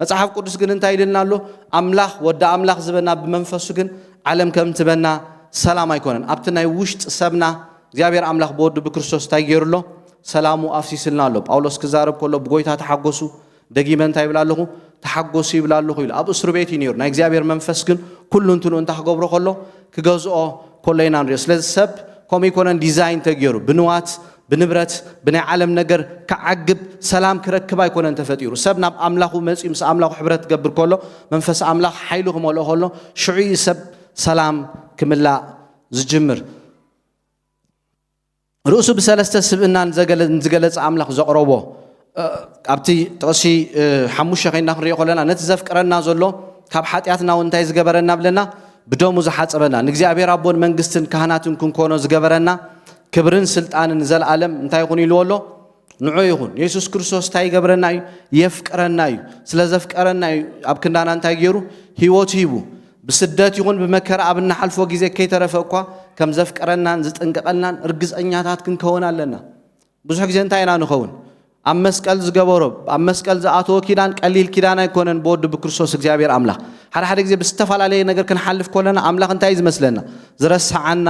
مصحف قدس ግን እንታይ ይልና ኣሎ አምላኽ ወደ አምላኽ ዝበና በመንፈሱ ግን ዓለም ከም ትበና ሰላም አይኮነን ኣብቲ ናይ ውሽጥ ሰብና እግዚአብሔር አምላኽ በወዱ በክርስቶስ ታይገርሎ ሰላሙ አፍሲስልና ኣሎ ጳውሎስ ክዛረብ ከሎ በጎይታ ተሐጎሱ ደጊመን እንታይ ይብላለሁ ተሐጎሱ ይብላለሁ ይል ኣብ እስር ቤት ይነር ናይ እግዚአብሔር መንፈስ ግን ኩሉን ትኑ እንታ ገብሮ ከሎ ክገዝኦ ኮለይና ንሪኦ ስለዚ ሰብ ኮም ይኮነን ዲዛይን ተገይሩ ብንዋት بنبرت بني عالم نجر كعجب سلام كركبا يكون أنت فتيرو سبنا أملاخ ومسي مس أملاخ وحبرت جبر كله منفس أملاخ حيلهم ولا هلا شعي سب سلام كملا زجمر رؤسو بسلسة سبنا نزجلت أملاخ زقربه أبتي تقصي حموش خين نخري يقولنا نتزف كرنا زلوا كبحاتياتنا وانتهي زجبرنا بلنا بدون مزحات أبنا نجزي أبي ربون منجستن كهناتن كونو زجبرنا كبرن سلطان نزل عالم انت يكون يلولو نوع يكون يسوع كريستوس تاي جبرنا يفكرنا سلازا فكرنا ابكندانا انت يجيرو هيوت هيبو بسدات يكون بمكر ابنا حلفو غيزه كي ترفقوا كم زفكرنا نزطنققلنا ارغز اኛታት كن كونالنا ብዙ ጊዜ እንታይና ንኸውን ኣብ መስቀል ዝገበሮ ኣብ መስቀል ዝኣቶ ኪዳን ቀሊል ኪዳን ኣይኮነን በወድ በክርስቶስ እግዚአብሔር አምላክ ሓደ ጊዜ በስተፈላለየ ነገር ክንሐልፍ ኮለና አምላክ እንታይ ይዝመስለና ዝረሳዓና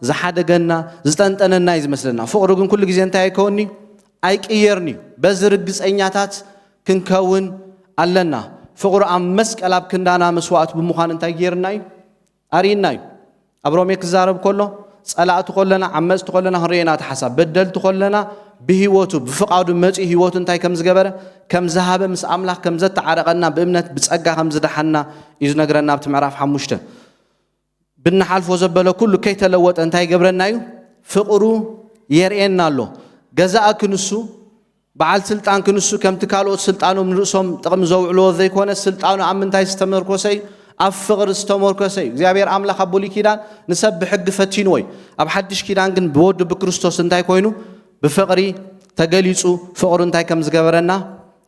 ዝሓደገና ዝጠንጠነና ይዝመስለና ፍቅሩ ግን ኩሉ ጊዜ እንታይ አይኮኒ አይቅየርኒ በዝርግፀኛታት ክንከውን አለና ፍቅሩ ኣብ መስቀል ኣብ ክንዳና መስዋዕት ብምዃን እንታይ ጌርናይ አሪናይ አብሮሜ ክዛረብ ኮሎ ጸላእቱ ኮለና ዓመጽቱ ኮለና ህሬና ተሐሳብ በደልቱ ኮለና بهيوتو بفقعو دمجي هيوتو انتاي كم زغبره كم ذهب مس املاح كم زت عرقنا بامنت بصقا كم زدحنا يز نغرنا بتمعرف حمشته بنحالفو زبله كله كي تلوط انتاي غبرنايو فقرو يرئينا له جزاء كنسو بعد سلطان كنسو كم تكالو سلطانو من رؤسهم تقم زوعلو ذي كونه سلطانو عم انتاي استمر كوسي أفقر استمر كوسي زيابير عملا خبولي كيدان نسب حق فتينوي أب حدش كيدان جن بود بكريستوس انتاي كوينو بفقري تجليسو فقر انتاي كم زجبرنا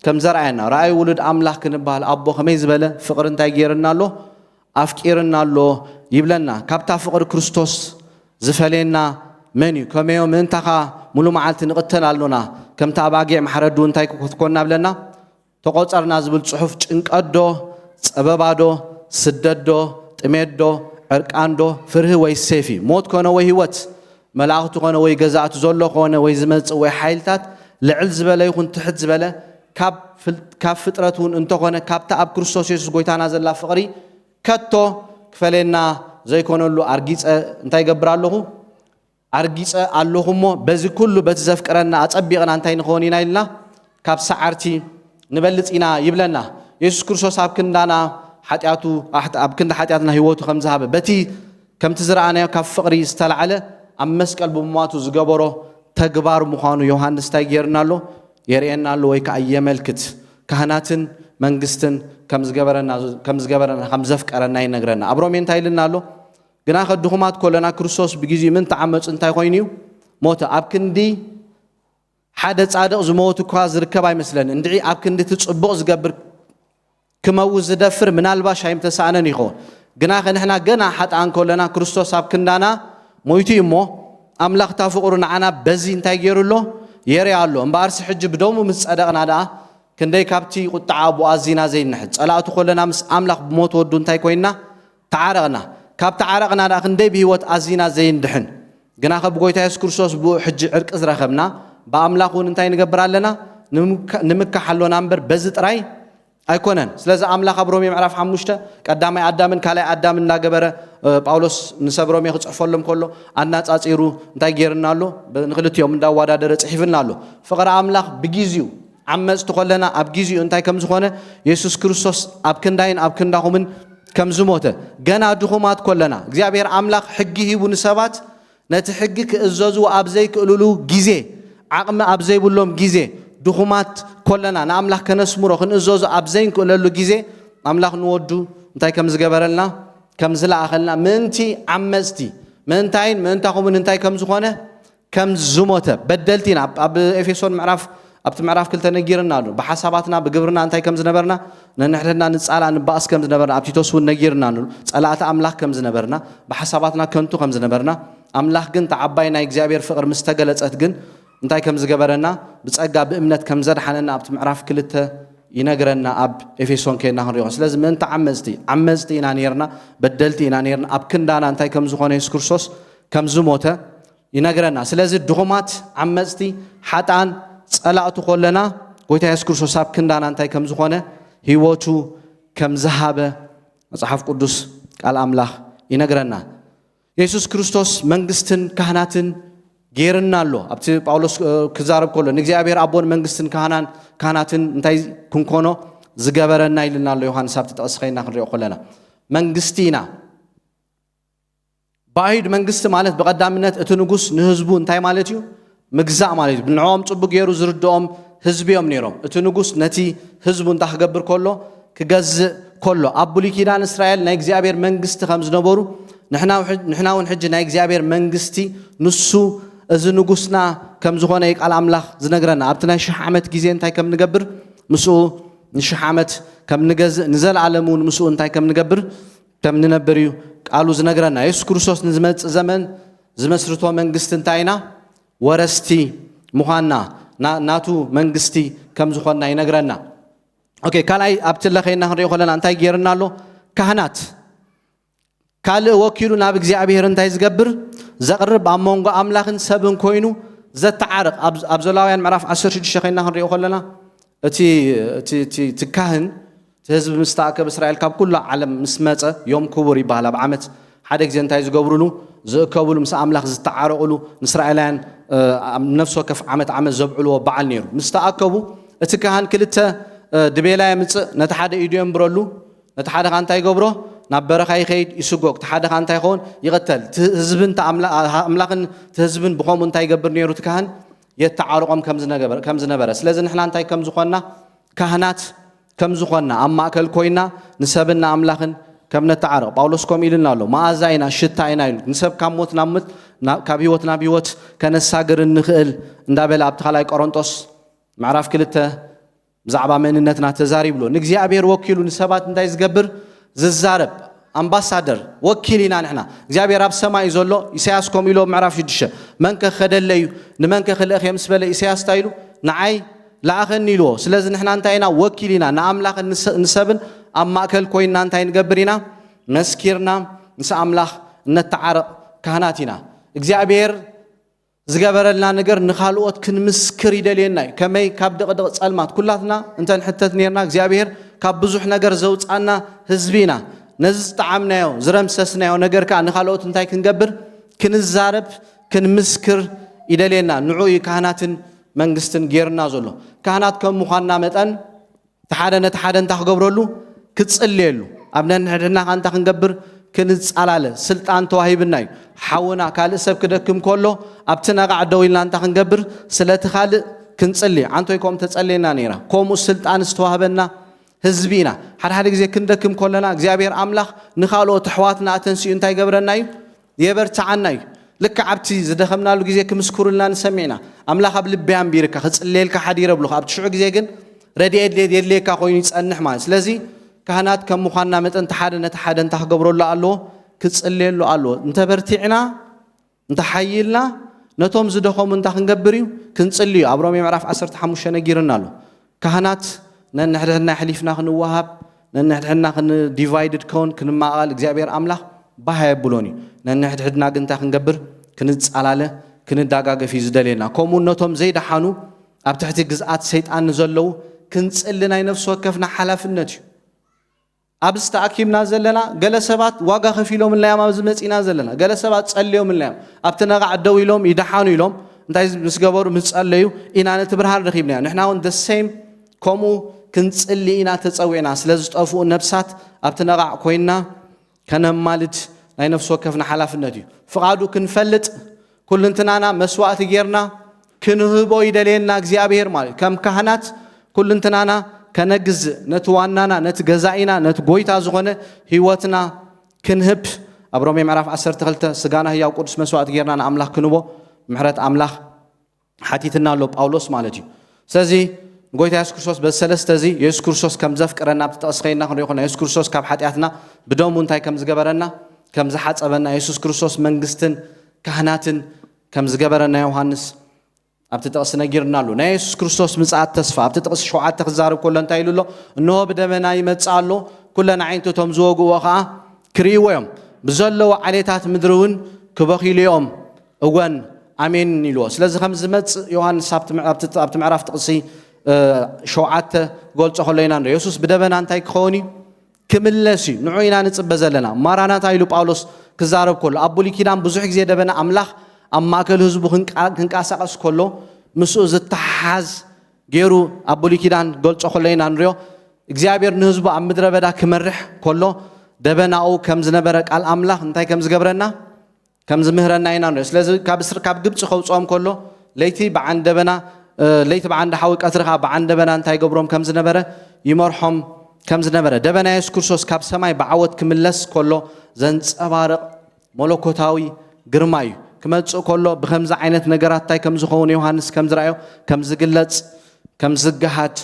كم زرعنا رأي ولد عملا كنبال أبو خميس بله فقر انتاي جيرنا له أفكيرنا له يبلنا كابتا فقر كريستوس زفلنا مني كم يوم انتقى ملو معلت نقتل علونا كم تابعي محردو انتاي كنا بلنا تقصرنا زبل صحف انك أدو سببادو سددو تمدو أركاندو فره ويسيفي موت كونه وهيوت ملاقته كونه ويجزعت زلوا كونه ويزمت ويحيلتات لعلز بلا يكون تحت زبالة كاب فترتون انتو كونه كاب تاب كريستوس يسوع قويتانا زلا فقري كتو كفلنا زي كونه له أرجيس انتاي جبرالله أرجيس اللهم بز كله بتزفكرنا أتبيعنا أنتين خونينا إلنا كاب سعرتي نبلت إنا يبلنا يسوع كريستوس أبكندنا حتياتو أبكند حتياتنا هيوتو خمسة هبة بتي كم تزرعنا كاب فقري استلعله أمسك البماتو زجبره تجبار مخانو يوحنا استيجرنا له يرينا له ويك أيام الكت كهناتن منجستن كم زجبرنا خمسة فكرنا ينقرنا أبرومين تايلنا له جناح الدخمات كلنا كريستوس بيجي من تعمد أنت يقينيو موت أبكندي حدث عادة زموت كوازر كباي مثلاً ندعي أبكندي تتصبغ زجبر كموز دفر من الباش هيم تسعنا نيخو جناح نحنا جناح حتى عن كلنا كريستوس أبكندنا مويتي مو أملاك تفقرنا عنا بزين تاجروا له يري الله مبارس حج بدوم ومسألة دا كندي كابتي قطعة وازينا زين نحج ألا تقولنا مس أملاك بموت ودون تايكوينا تعارقنا كاب تعارقنا دا كندي بهوت أزينا زين دحن جناح بقول تايس كريستوس بو حج عرق أزرق خبنا بأملاك وننتاي نجبر لنا نمك حلو نمبر بزت راي أيكونن سلزة أملاك برومي معرف حمشته قدامي عدامن كلا عدامن ناجبره باولوس نسبرومي خص فلم كله الناس أصيروا نتاجرنا له بنخلط يوم دا وادا درت حفلنا له فقر أملاك بجيزيو عمز تقولنا أبجيزيو أنتاي كم زخانة يسوع كريستوس أبكنداين أبكنداهمن كم زموته جنا دخومات كلنا زيابير أملاك حجه ونسبات نتحجك الزوج أبزيك قلولو جيزة عقم أبزي بقولهم جيزة دخومات كلنا نأملاك كنسمره خن الزوج أبزين قلولو جيزة أملاك نودو أنتاي كم زجبرنا كم زلا أخلنا منتي عمزتي منتين منتاهم من أنتاي كم زخانة كم زموته بدلتينا أب إفيسون معرف أبت معرف كل تنجيرنا له بحساباتنا بجبرنا أنتاي كم زنبرنا نحن نسأل عن باس كم زنبرنا أبتي توصل نجيرنا له سألات أملاك كم زنبرنا بحساباتنا كنتو كم زنبرنا أملاك جن تعبينا إجزابير فقر مستقلت أتجن أنتاي كم زجبرنا بتسأجا بإمنة كم زر حننا أبت معرف كل ينقرنا أب إفيسون كنا هنريوس لازم أنت عمزتي نانيرنا بدلتي نانيرنا أب كندانا أنتاي كم زخانة يسكرسوس كم زموته ينقرنا سلازم الدخومات عمزتي حتى عن سألا تقولنا قويت يسكرسوس أب كندانا أنتاي كم زخانة هيوتو كم ذهبه صحف قدس قال أملاح ينقرنا يسوع كريستوس منجستن كهناتن غيرنا له أبتي باولوس كزارب كله نجزي أبير أبون منجستن كهناتن انتاي كونكونو زجبرنا إلنا له يوحنا سبت أسخين نخرج يقولنا منجستينا بايد منجست مالت بقدامنا اتنقص نهزبو انتاي مالتيو مجزاء مالتيو بنعوم صبق يرو زردهم هزبيهم نيرهم اتنقص نتي هزبو انت حجبر كله كجز كله أبولي كيدان إسرائيل نجزي أبير منجست خمس نبورو نحنا ونحج نجزي أبير منجستي نصو إذا نقصنا كم زخانة يك على أملاخ زنقرنا أبتنا شحامة جزين تاي كم نجبر مسؤ نشحامة كم نجز نزل علمون مسؤ تاي كم نجبر كم ننبريو قالوا زنقرنا يسوع كريستوس نزمت زمن زمسرتوا منجست تاينا ورستي مخانا ناتو منجستي كم زخانة ينقرنا أوكي كلاي أبتلا خينا هنريو خلنا أنتاي جيرنا له كهنات كال وكيلو نابك زي أبي هرن تايز جبر زقرب أمونغ أملاخن سبن كوينو زت تعارق أبزلاويان معرف عشر شيء خينا هنريو خلنا تكهن تهزب مستعكب إسرائيل كاب كله على مسمته يوم كبري بهلا بعمت حدك زين تايز جبرلو زكابلو مس أملاخ زت تعارقلو إسرائيلان نفسه كف عمت زبعلو بعلنيرو مستعكبو تكهن كلته دبيلا يمت نتحدى إيديهم برولو نتحدى عن تاي جبره ናብ በረኻ ይኸይድ ይስጎግ ተሓደኻ እንታይ ይኸውን ይቕተል ህዝብን ኣምላኽን ህዝብን ብኸምኡ እንታይ ይገብር ነይሩ እቲ ካህን የተዓርቆም ከም ዝነበረ ስለዚ ንሕና እንታይ ከም ዝኾንና ካህናት ከም ዝኾንና ኣብ ማእከል ኮይና ንሰብና ኣምላኽን ከም ነተዓርቕ ጳውሎስ ከምኡ ኢልና ኣሎ መዓዛ ኢና ሽታ ኢና ኢሉ ንሰብ ካብ ሞት ናብ ሞት ካብ ህይወት ናብ ህይወት ከነሳግር እንኽእል እንዳበለ ኣብቲ ካልኣይ ቆሮንጦስ ምዕራፍ 2 ብዛዕባ መንነትና ተዛሪብሎ ንእግዚአብሔር ወኪሉ ንሰባት እንታይ ዝገብር ዝዛረብ ኣምባሳደር ወኪል ኢና ንሕና እግዚአብሔር ኣብ ሰማይ ዘሎ ኢሳያስ ከምኡ ኢሎ ምዕራፍ 6 መንከ ኸደለዩ ንመንከ ክልእኽ ምስ በለ ኢሳያስ እንታይ ኢሉ ንዓይ ላኣኸኒ ኢልዎ ስለዚ ንሕና እንታይ ኢና ወኪል ኢና ንኣምላኽ ንሰብን ኣብ ማእከል ኮይንና እንታይ ንገብር ኢና መስኪርና ምስ ኣምላኽ ነተዓርቕ ካህናት ኢና እግዚአብሔር ዝገበረልና ነገር ንኻልኦት ክንምስክር ይደልየና እዩ ከመይ ካብ ደቕደቕ ጸልማት ኩላትና እንተን ሕተት ነርና እግዚአብሔር ካብ ብዙሕ ነገር ዘውፃና ህዝቢ ኢና ነዚ ዝጠዓምናዮ ዝረምሰስናዮ ነገር ከዓ ንኻልኦት እንታይ ክንገብር ክንዛረብ ክንምስክር ይደልየና ንዑ ካህናትን መንግስትን ጌርና ዘሎ ካህናት ከም ምዃንና መጠን ተሓደ ነቲ ሓደ እንታይ ክገብረሉ ክጽልየሉ ኣብ ነንሕድና እንታይ ክንገብር ክንጻላለ ስልጣን ተዋሂብና እዩ ሓውና ካልእ ሰብ ክደክም ከሎ ኣብቲ ነጋዕ ደው ኢልና እንታይ ክንገብር ስለቲ ካልእ ክንጽልይ ዓንቶይኮም ተጸልየና ነይራ ከምኡ ስልጣን ዝተዋህበና ህዝቢ ኢና ሓደ ግዜ ክንደክም ከለና እግዚአብሔር ኣምላኽ ንኻልኦት ኣሕዋትና ኣተንሲኡ እንታይ ገብረና እዩ የበርትዓና እዩ ልክ ዓብቲ ዝደኸምናሉ ግዜ ክምስክሩልና ንሰሚዕና ኣምላኽ ኣብ ልብያ ኣንቢርካ ክጽልየልካ ሓዲረ ብሉኻ ኣብቲ ሽዑ ግዜ ግን ረድኤት የድልየካ ኮይኑ ይጸንሕ ማለት ስለዚ ካህናት ከም ምዃንና መጠን ተሓደ ነቲ ሓደ እንታይ ክገብረሉ ኣለዎ ክጽልየሉ ኣለዎ እንተበርቲዕና እንተሓይልና ነቶም ዝደኸሙ እንታይ ክንገብር እዩ ክንጽልዩ ኣብ ሮሜ ምዕራፍ 15 ነጊርና ኣሎ ካህናት ነንሕድሕድና ሕሊፍና ክንዋሃብ ነንሕድሕድና ክንዲቫይድድ ከውን ክንማቓል እግዚአብሔር ኣምላኽ ባህ የብሎን እዩ ነንሕድሕድና ግን እንታይ ክንገብር ክንጻላለ ክንዳጋገፍ እዩ ዝደልየና ከምኡ ነቶም ዘይደሓኑ ኣብ ትሕቲ ግዝኣት ሰይጣን ዘለዉ ክንጽሊ ናይ ነፍሲ ወከፍና ሓላፍነት እዩ ኣብ ዝተኣኪብና ዘለና ገለ ሰባት ዋጋ ከፊሎም እንላዮም ኣብዚ መፂና ዘለና ገለ ሰባት ጸልዮም እንላዮም ኣብቲ ነጋዕ ደው ኢሎም ይደሓኑ ኢሎም እንታይ ምስ ገበሩ ምስ ጸለዩ ኢና ነቲ ብርሃን ረኺብና ንሕና እውን the same ከምኡ ክንጽሊ ኢና ተጸዊዕና ስለ ዝጠፍኡ ነብሳት ኣብቲ ነጋዕ ኮይንና ከነማልድ ናይ ነፍሲ ወከፍና ሓላፍነት እዩ ፍቓዱ ክንፈልጥ ኩልንትናና መስዋዕቲ ጌርና ክንህቦ ይደልየና እግዚአብሔር ማለት ከም ካህናት ኩልንትናና ከነግዝእ ነቲ ዋናና ነቲ ገዛኢና ነቲ ጎይታ ዝኾነ ህይወትና ክንህብ ኣብ ሮሜ ምዕራፍ 12 ስጋና ህያው ቅዱስ መስዋዕቲ ጌርና ንኣምላኽ ክንቦ ምሕረት ኣምላኽ ሓቲትና ኣሎ ጳውሎስ ማለት እዩ ስለዚ ጎይታ ኢየሱስ ክርስቶስ በሰለስተ እዚ ኢየሱስ ክርስቶስ ከም ዘፍቅረና ብተጠስኸይና ክንሪኦ ኮና ኢየሱስ ክርስቶስ ካብ ሓጢኣትና ብደሙ እንታይ ከም ዝገበረና ከም ዝሓፀበና ኢየሱስ ክርስቶስ መንግስትን ካህናትን ከም ዝገበረና ዮሐንስ ኣብቲ ጥቕስ ነጊርና ኣሎ ናይ ኢየሱስ ክርስቶስ ምጽኣት ተስፋ ኣብቲ ጥቕስ 7 ክዛረብ ከሎ እንታይ ኢሉ ኣሎ እንሆ ብደመና ይመጽእ ኣሎ ኩለን ዓይነቶም ዝወግእዎ ከዓ ክርእይዎ እዮም ብዘለዎ ዓሌታት ምድሪ እውን ክበኺሉ እዮም እወን ኣሜን ኢልዎ ስለዚ ከም ዝመጽእ ዮሐንስ ኣብቲ ምዕራፍ ጥቕሲ 7 ገልጾ ከሎ ኢና ንሪኦ ኢየሱስ ብደመና እንታይ ክኸውን እዩ ክምለስ እዩ ንዑ ኢና ንጽበ ዘለና ማራናታ ኢሉ ጳውሎስ ክዛረብ ከሎ ኣብ ብሉይ ኪዳን ብዙሕ ግዜ ደበና ኣምላኽ ኣብ ማእከል ህዝቡ ክንቃሳቐስ ከሎ ምስኡ ዝተሓዝ ገይሩ ኣብ ብሉይ ኪዳን ገልጾ ከሎ ኢና ንሪኦ እግዚአብሔር ንህዝቡ ኣብ ምድረ በዳ ክመርሕ ከሎ ደበናኡ ከም ዝነበረ ቃል ኣምላኽ እንታይ ከም ዝገብረና ከም ዝምህረና ኢና ንሪኦ ስለዚ ካብ ግብፂ ከውፅኦም ከሎ ለይቲ በዓን ደበና ለይቲ በዓን ዳሓዊ ቀትሪ ከዓ በዓን ደበና እንታይ ገብሮም ከም ዝነበረ ይመርሖም ከም ዝነበረ ደበና ኢየሱስ ክርስቶስ ካብ ሰማይ ብዓወት ክምለስ ከሎ ዘንጸባርቕ መለኮታዊ ግርማ እዩ ክመጽእ ከሎ ብከምዚ ዓይነት ነገራት እንታይ ከም ዝኸውን ዮሐንስ ከም ዝረአዮ ከም ዝግለጽ ከም ዝገሃድ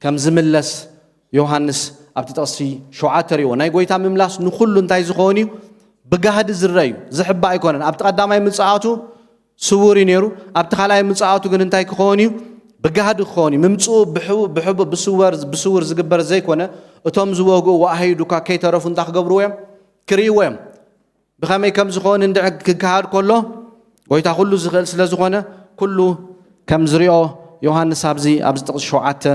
ከም ዝምለስ ዮሐንስ ኣብቲ ጥቕሲ 7 ሪእዎ ናይ ጎይታ ምምላስ ንኹሉ እንታይ ዝኸውን እዩ ብጋህዲ ዝረአ እዩ ዝሕባ ኣይኮነን ኣብቲ ቀዳማይ ምጽኣቱ ስውር እዩ ነይሩ ኣብቲ ካልኣይ ምጽኣቱ ግን እንታይ ክኸውን እዩ ብጋህዲ ክኸውን እዩ ምምጽኡ ብስውር ዝግበር ዘይኮነ እቶም ዝወግኡ ወኣሂዱካ ከይተረፉ እንታይ ክገብርዎ እዮም ክርእይዎ እዮም ብኸመይ ከም ዝኸውን እንድዕ ክካሃድ ከሎ ጎይታ ኩሉ ዝኽእል ስለ ዝኾነ ኩሉ ከም ዝሪኦ ዮሐንስ ኣብዚ ጥቕሲ 7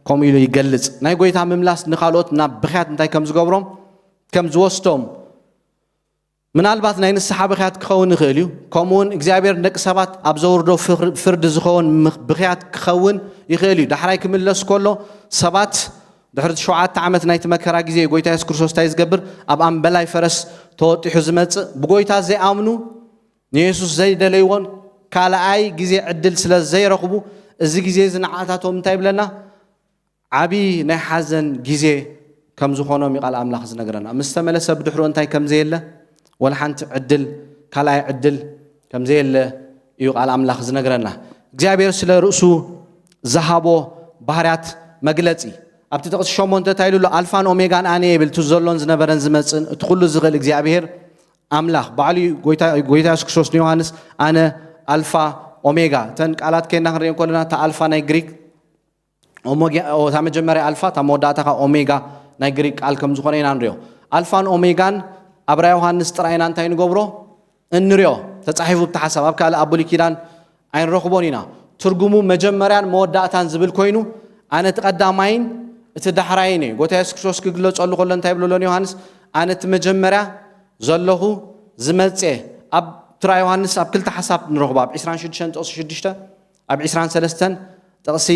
ከምኡ ኢሉ ይገልጽ ናይ ጎይታ ምምላስ ንኻልኦት ናብ ብኽያት እንታይ ከም ዝገብሮም ከም ዝወስዶም ምናልባት ናይ ንስሓ ብኽያት ክኸውን ይኽእል እዩ ከምኡውን እግዚኣብሔር ደቂ ሰባት ኣብ ዘውርዶ ፍርዲ ዝኸውን ብኽያት ክኸውን ይኽእል እዩ ዳሕራይ ክምለስ ከሎ ሰባት ድሕሪ 7 ዓመት ናይቲ መከራ ግዜ ጎይታ ኢየሱስ ክርስቶስ ታይ ዝገብር ኣብ ኣምበላይ ፈረስ ተወጢሑ ዝመጽእ ብጎይታ ዘይኣምኑ ንኢየሱስ ዘይደለይዎን ካልኣይ ግዜ ዕድል ስለ ዘይረኽቡ እዚ ግዜ ዝነዓታቶም እንታይ ብለና ዓቢ ናይ ሓዘን ግዜ ከም ዝኾኖም ይቃል ኣምላኽ ዝነገረና ምስ ተመለሰ ብድሕሮ እንታይ ከም ዘየለ ወላ ሓንቲ ዕድል ካልኣይ ዕድል ከም ዘየለ እዩ ቃል ኣምላኽ ዝነገረና እግዚአብሔር ስለ ርእሱ ዝሃቦ ባህርያት መግለጺ ኣብቲ ጥቕስ 8 ታይሉሎ ኣልፋን ኦሜጋን ኣነ ይብል እቲ ዘሎን ዝነበረን ዝመጽን እቲ ኩሉ ዝኽእል እግዚአብሔር ኣምላኽ ባዕሉ ጎይታ ኢየሱስ ክርስቶስ ንዮሐንስ ኣነ ኣልፋ ኦሜጋ ተን ቃላት ከና ክንሪኦ ከለና ታ ኣልፋ ናይ ግሪክ ታ መጀመርያ ኣልፋ ታ መወዳእታ ኦሜጋ ናይ ግሪክ ቃል ከም ዝኾነ ኢና ንሪኦ ኣልፋን ኦሜጋን ኣብ ራ ዮሐንስ ጥራይና እንታይ ንገብሮ እንሪኦ ተጻሒፉ ብተሓሳብ ኣብ ካልእ ኣብ ብሉይ ኪዳን ኣይንረኽቦን ኢና ትርጉሙ መጀመርያን መወዳእታን ዝብል ኮይኑ ኣነ እቲ ቀዳማይን እቲ ዳሕራይን እዩ ጎይታ ኢየሱስ ክርስቶስ ክግለጸሉ ከሎ እንታይ ብለሎ ዮሐንስ ኣነ እቲ መጀመርያ ዘለኹ ዝመጽ ኣብ ትራ ዮሐንስ ኣብ ክልተ ሓሳብ ንረኽቦ ኣብ 26 ጥቕሲ 6 ኣብ 23 ጥቕሲ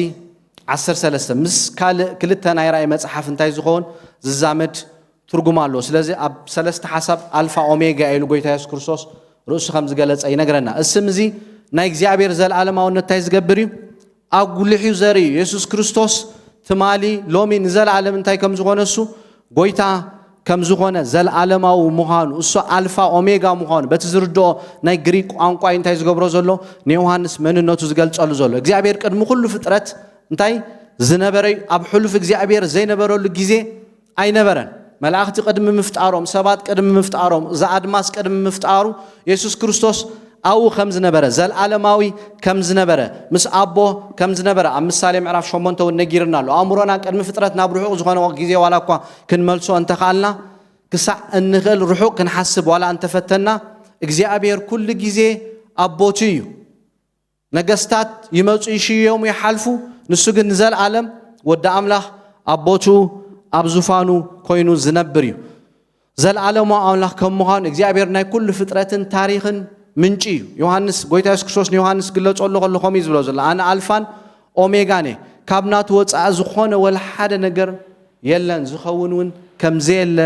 13 ምስ ካልእ ክልተ ናይ ራእይ መጽሓፍ እንታይ ዝኸውን ዝዛመድ ትርጉም ኣሎ ስለዚ ኣብ ሰለስተ ሓሳብ ኣልፋ ኦሜጋ ኢሉ ጎይታ ኢየሱስ ክርስቶስ ርእሱ ከም ዝገለጸ ይነግረና እስም እዚ ናይ እግዚአብሔር ዘለዓለማውነት እንታይ ዝገብር እዩ ኣጉልሑ ዘርኢ ኢየሱስ ክርስቶስ ትማሊ ሎሚ ንዘለዓለም እንታይ ከም ዝኾነ እሱ ጎይታ ከም ዝኾነ ዘለዓለማዊ ምዃኑ እሱ ኣልፋ ኦሜጋ ምዃኑ በቲ ዝርድኦ ናይ ግሪክ ቋንቋ እንታይ ዝገብሮ ዘሎ ንዮሐንስ መንነቱ ዝገልጸሉ ዘሎ እግዚአብሔር ቅድሚ ኩሉ ፍጥረት እንታይ ዝነበረ ኣብ ሕሉፍ እግዚአብሔር ዘይነበረሉ ግዜ ኣይነበረን መላእኽቲ ቅድሚ ምፍጣሮም ሰባት ቅድሚ ምፍጣሮም ዘኣድማስ ቅድሚ ምፍጣሩ ኢየሱስ ክርስቶስ ኣው ከም ዝነበረ ዘለዓለማዊ ከም ዝነበረ ምስ ኣቦ ከም ዝነበረ ኣብ ምሳሌ ምዕራፍ 8 ነጊርና ኣሎ ኣእምሮና ቅድሚ ፍጥረት ናብ ርሑቕ ዝኾነ ግዜ ዋላ እኳ ክንመልሶ እንተኻልና ክሳዕ እንኽእል ርሑቕ ክንሓስብ ዋላ እንተፈተና እግዚአብሔር ኩሉ ግዜ ኣቦቱ እዩ ነገስታት ይመጹ ይሽዮም ይሓልፉ ንሱ ግን ዘለዓለም ወዲ ኣምላኽ ኣቦቱ ኣብ ዙፋኑ ኮይኑ ዝነብር እዩ ዘለዓለማዊ ኣምላኽ ከም ምዃኑ እግዚአብሔር ናይ ኩሉ ፍጥረትን ታሪኽን ምንጪ እዩ ዮሐንስ ጎይታ ኢየሱስ ክርስቶስ ንዮሐንስ ግለጸሉ ከሎ ከምኡ ዝብሎ ዘሎ ኣነ ኣልፋን ኦሜጋን ካብ ናቱ ወፃኢ ዝኾነ ወላ ሓደ ነገር የለን ዝኸውን እውን ከም ዘየለ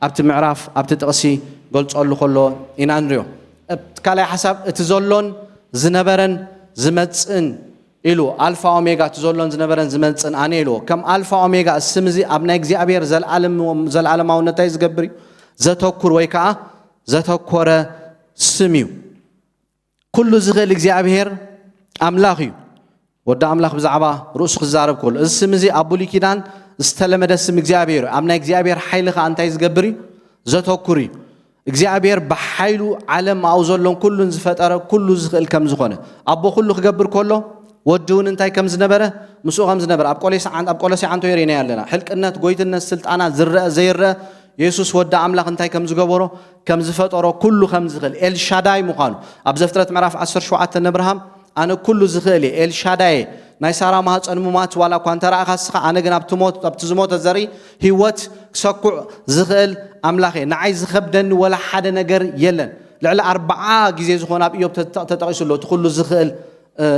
ኣብቲ ምዕራፍ ኣብቲ ጥቕሲ ገልጸሉ ከሎ ኢና ንሪኦ ካልኣይ ሓሳብ እቲ ዘሎን ዝነበረን ዝመጽን ኢሉ ኣልፋ ኦሜጋ እቲ ዘሎን ዝነበረን ዝመጽን ኣነ ኢሉ ከም ኣልፋ ኦሜጋ እስም እዚ ኣብ ናይ እግዚአብሔር ዘለዓለማውነት እንታይ ዝገብር እዩ ዘተኩር ወይ ከዓ ዘተኮረ ስም እዩ ኩሉ ዝኽእል እግዚአብሔር ኣምላኽ እዩ ወዲ ኣምላኽ ብዛዕባ ርእሱ ክዛረብ ከሎ እዚ ስም እዚ ኣብ ብሉይ ኪዳን ዝተለመደ ስም እግዚአብሔር ኣብ ናይ እግዚአብሔር ሓይሊ ከዓ እንታይ ዝገብር እዩ ዘተኩር እዩ እግዚአብሔር ብሓይሉ ዓለም ኣብኡ ዘሎን ኩሉን ዝፈጠረ ኩሉ ዝኽእል ከም ዝኾነ ኣቦ ኩሉ ክገብር ከሎ ወዲ እውን እንታይ ከም ዝነበረ ምስኡ ከም ዝነበረ ኣብ ቆሎሴ ዓንቶ የርእየና ኣለና ሕልቅነት ጎይትነት ስልጣናት ዝረአ ዘይረአ ኢየሱስ ወዲ ኣምላኽ እንታይ ከም ዝገበሮ ከም ዝፈጠሮ ኩሉ ከም ዝኽእል ኤልሻዳይ ምዃኑ ኣብ ዘፍጥረት ምዕራፍ 17 ንኣብርሃም ኣነ ኩሉ ዝኽእል ኤልሻዳይ ናይ ሳራ ማህፀን ሙማት ዋላ እኳ እንተረኣኻ ስኻ ኣነ ግን ኣብቲ ዝሞተ ዘርኢ ህይወት ክሰኩዕ ዝኽእል ኣምላኽ እየ ንዓይ ዝኸብደኒ ወላ ሓደ ነገር የለን ልዕሊ 40 ግዜ ዝኾነ ኣብ ኢዮብ ተጠቒሱ ኣሎ እቲ ኩሉ ዝኽእል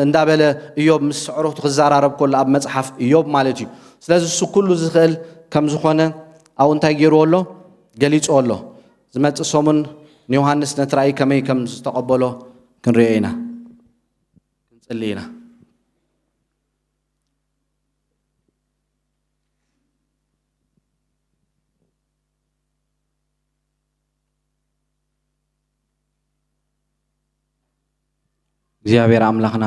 እንዳበለ ኢዮብ ምስ ዕሩኽቱ ክዘራረብ ከሎ ኣብ መጽሓፍ ኢዮብ ማለት እዩ ስለዚ እሱ ኩሉ ዝኽእል ከም ዝኾነ ኣብኡ እንታይ ገይርዎ ኣሎ ገሊጹ ኣሎ ዝመጽእ ሰሙን ንዮሐንስ ነቲ ራእይ ከመይ ከም ዝተቐበሎ ክንሪኦ ኢና ክንጽሊ ኢና እግዚአብሔር ኣምላኽና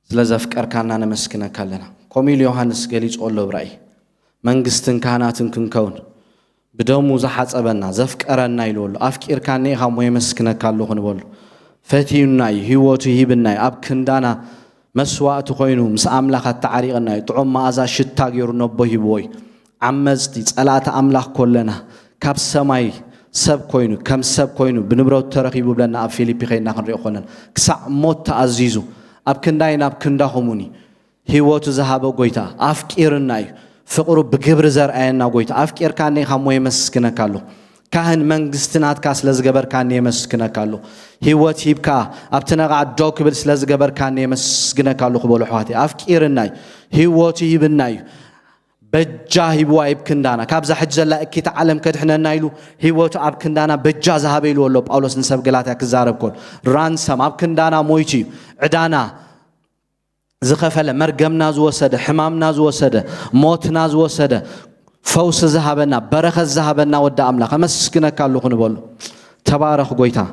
ስለ ዘፍቀርካና ነመስግነካ ኣለና ከምኡ ኢሉ ዮሐንስ ገሊጹ ኣሎ ብራእይ መንግስትን ካህናትን ክንከውን ብደሙ ዝሓጸበና ዘፍቀረና ኢሉ ኣሎ ኣፍቂርካኒ ኢኻ እሞ የመስግነካ ኣለኹ ንበሎ ፈቲዩና እዩ ህይወቱ ሂብና እዩ ኣብ ክንዳና መስዋእቲ ኮይኑ ምስ ኣምላኽ ተዓሪቕና እዩ ጥዑም መዓዛ ሽታ ገይሩ ነቦ ሂብዎ እዩ ዓመፅቲ ጸላእቲ ኣምላኽ ኮለና ካብ ሰማይ ሰብ ኮይኑ ከም ሰብ ኮይኑ ብንብረቱ ተረኺቡ ብለና ኣብ ፊልጵ ኸይድና ክንሪኦ ከለና ክሳዕ ሞት ተኣዚዙ ኣብ ክንዳይ ናብ ክንዳኹሙኒ ህይወቱ ዝሃበ ጎይታ ኣፍቂርና እዩ ፍቅሩ ብግብሪ ዘርአየና ጎይታ ኣፍቂርካኒ ኢኻ እሞ የመስግነካ ኣለኹ ካህን መንግስትናትካ ስለ ዝገበርካኒ የመስግነካ ኣለኹ ህይወት ሂብካ ኣብቲ ነቓዕ ዶ ክብል ስለ ዝገበርካኒ የመስግነካ ኣለኹ በሉ ኣሕዋተይ ኣፍቂርና እዩ ህይወቱ ሂብና እዩ بجاهي بوايب كندانا كابزا حج زلا اكيت عالم كدحنا نايلو هيوتو اب كندانا بجا زهابيلو ولو باولوس نسب غلاتا كزارب كون رانسم اب كندانا مويتي عدانا زخفله مرغمنا زوسد حمامنا زوسد موتنا زوسد فوس ذهبنا بركه ذهبنا ود املاك مسكنك الله كنبل تبارك غويتا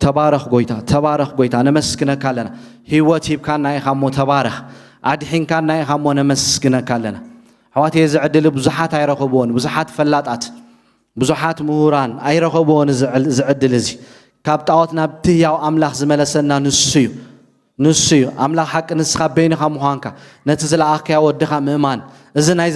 تبارك غويتا تبارك غويتا نمسكنك لنا هيوتي كان يخمو تبارك ادحين كان يخمو نمسكنك لنا حواتي يزعدل بزحات ايرخبون بزحات فلاطات بزحات مهوران ايرخبون زعدل زي كابطاوتنا بتياو املاح زملسنا نسيو املاح حق نسخ بينك مخانك نتزلا اخيا ودخا ميمان اذن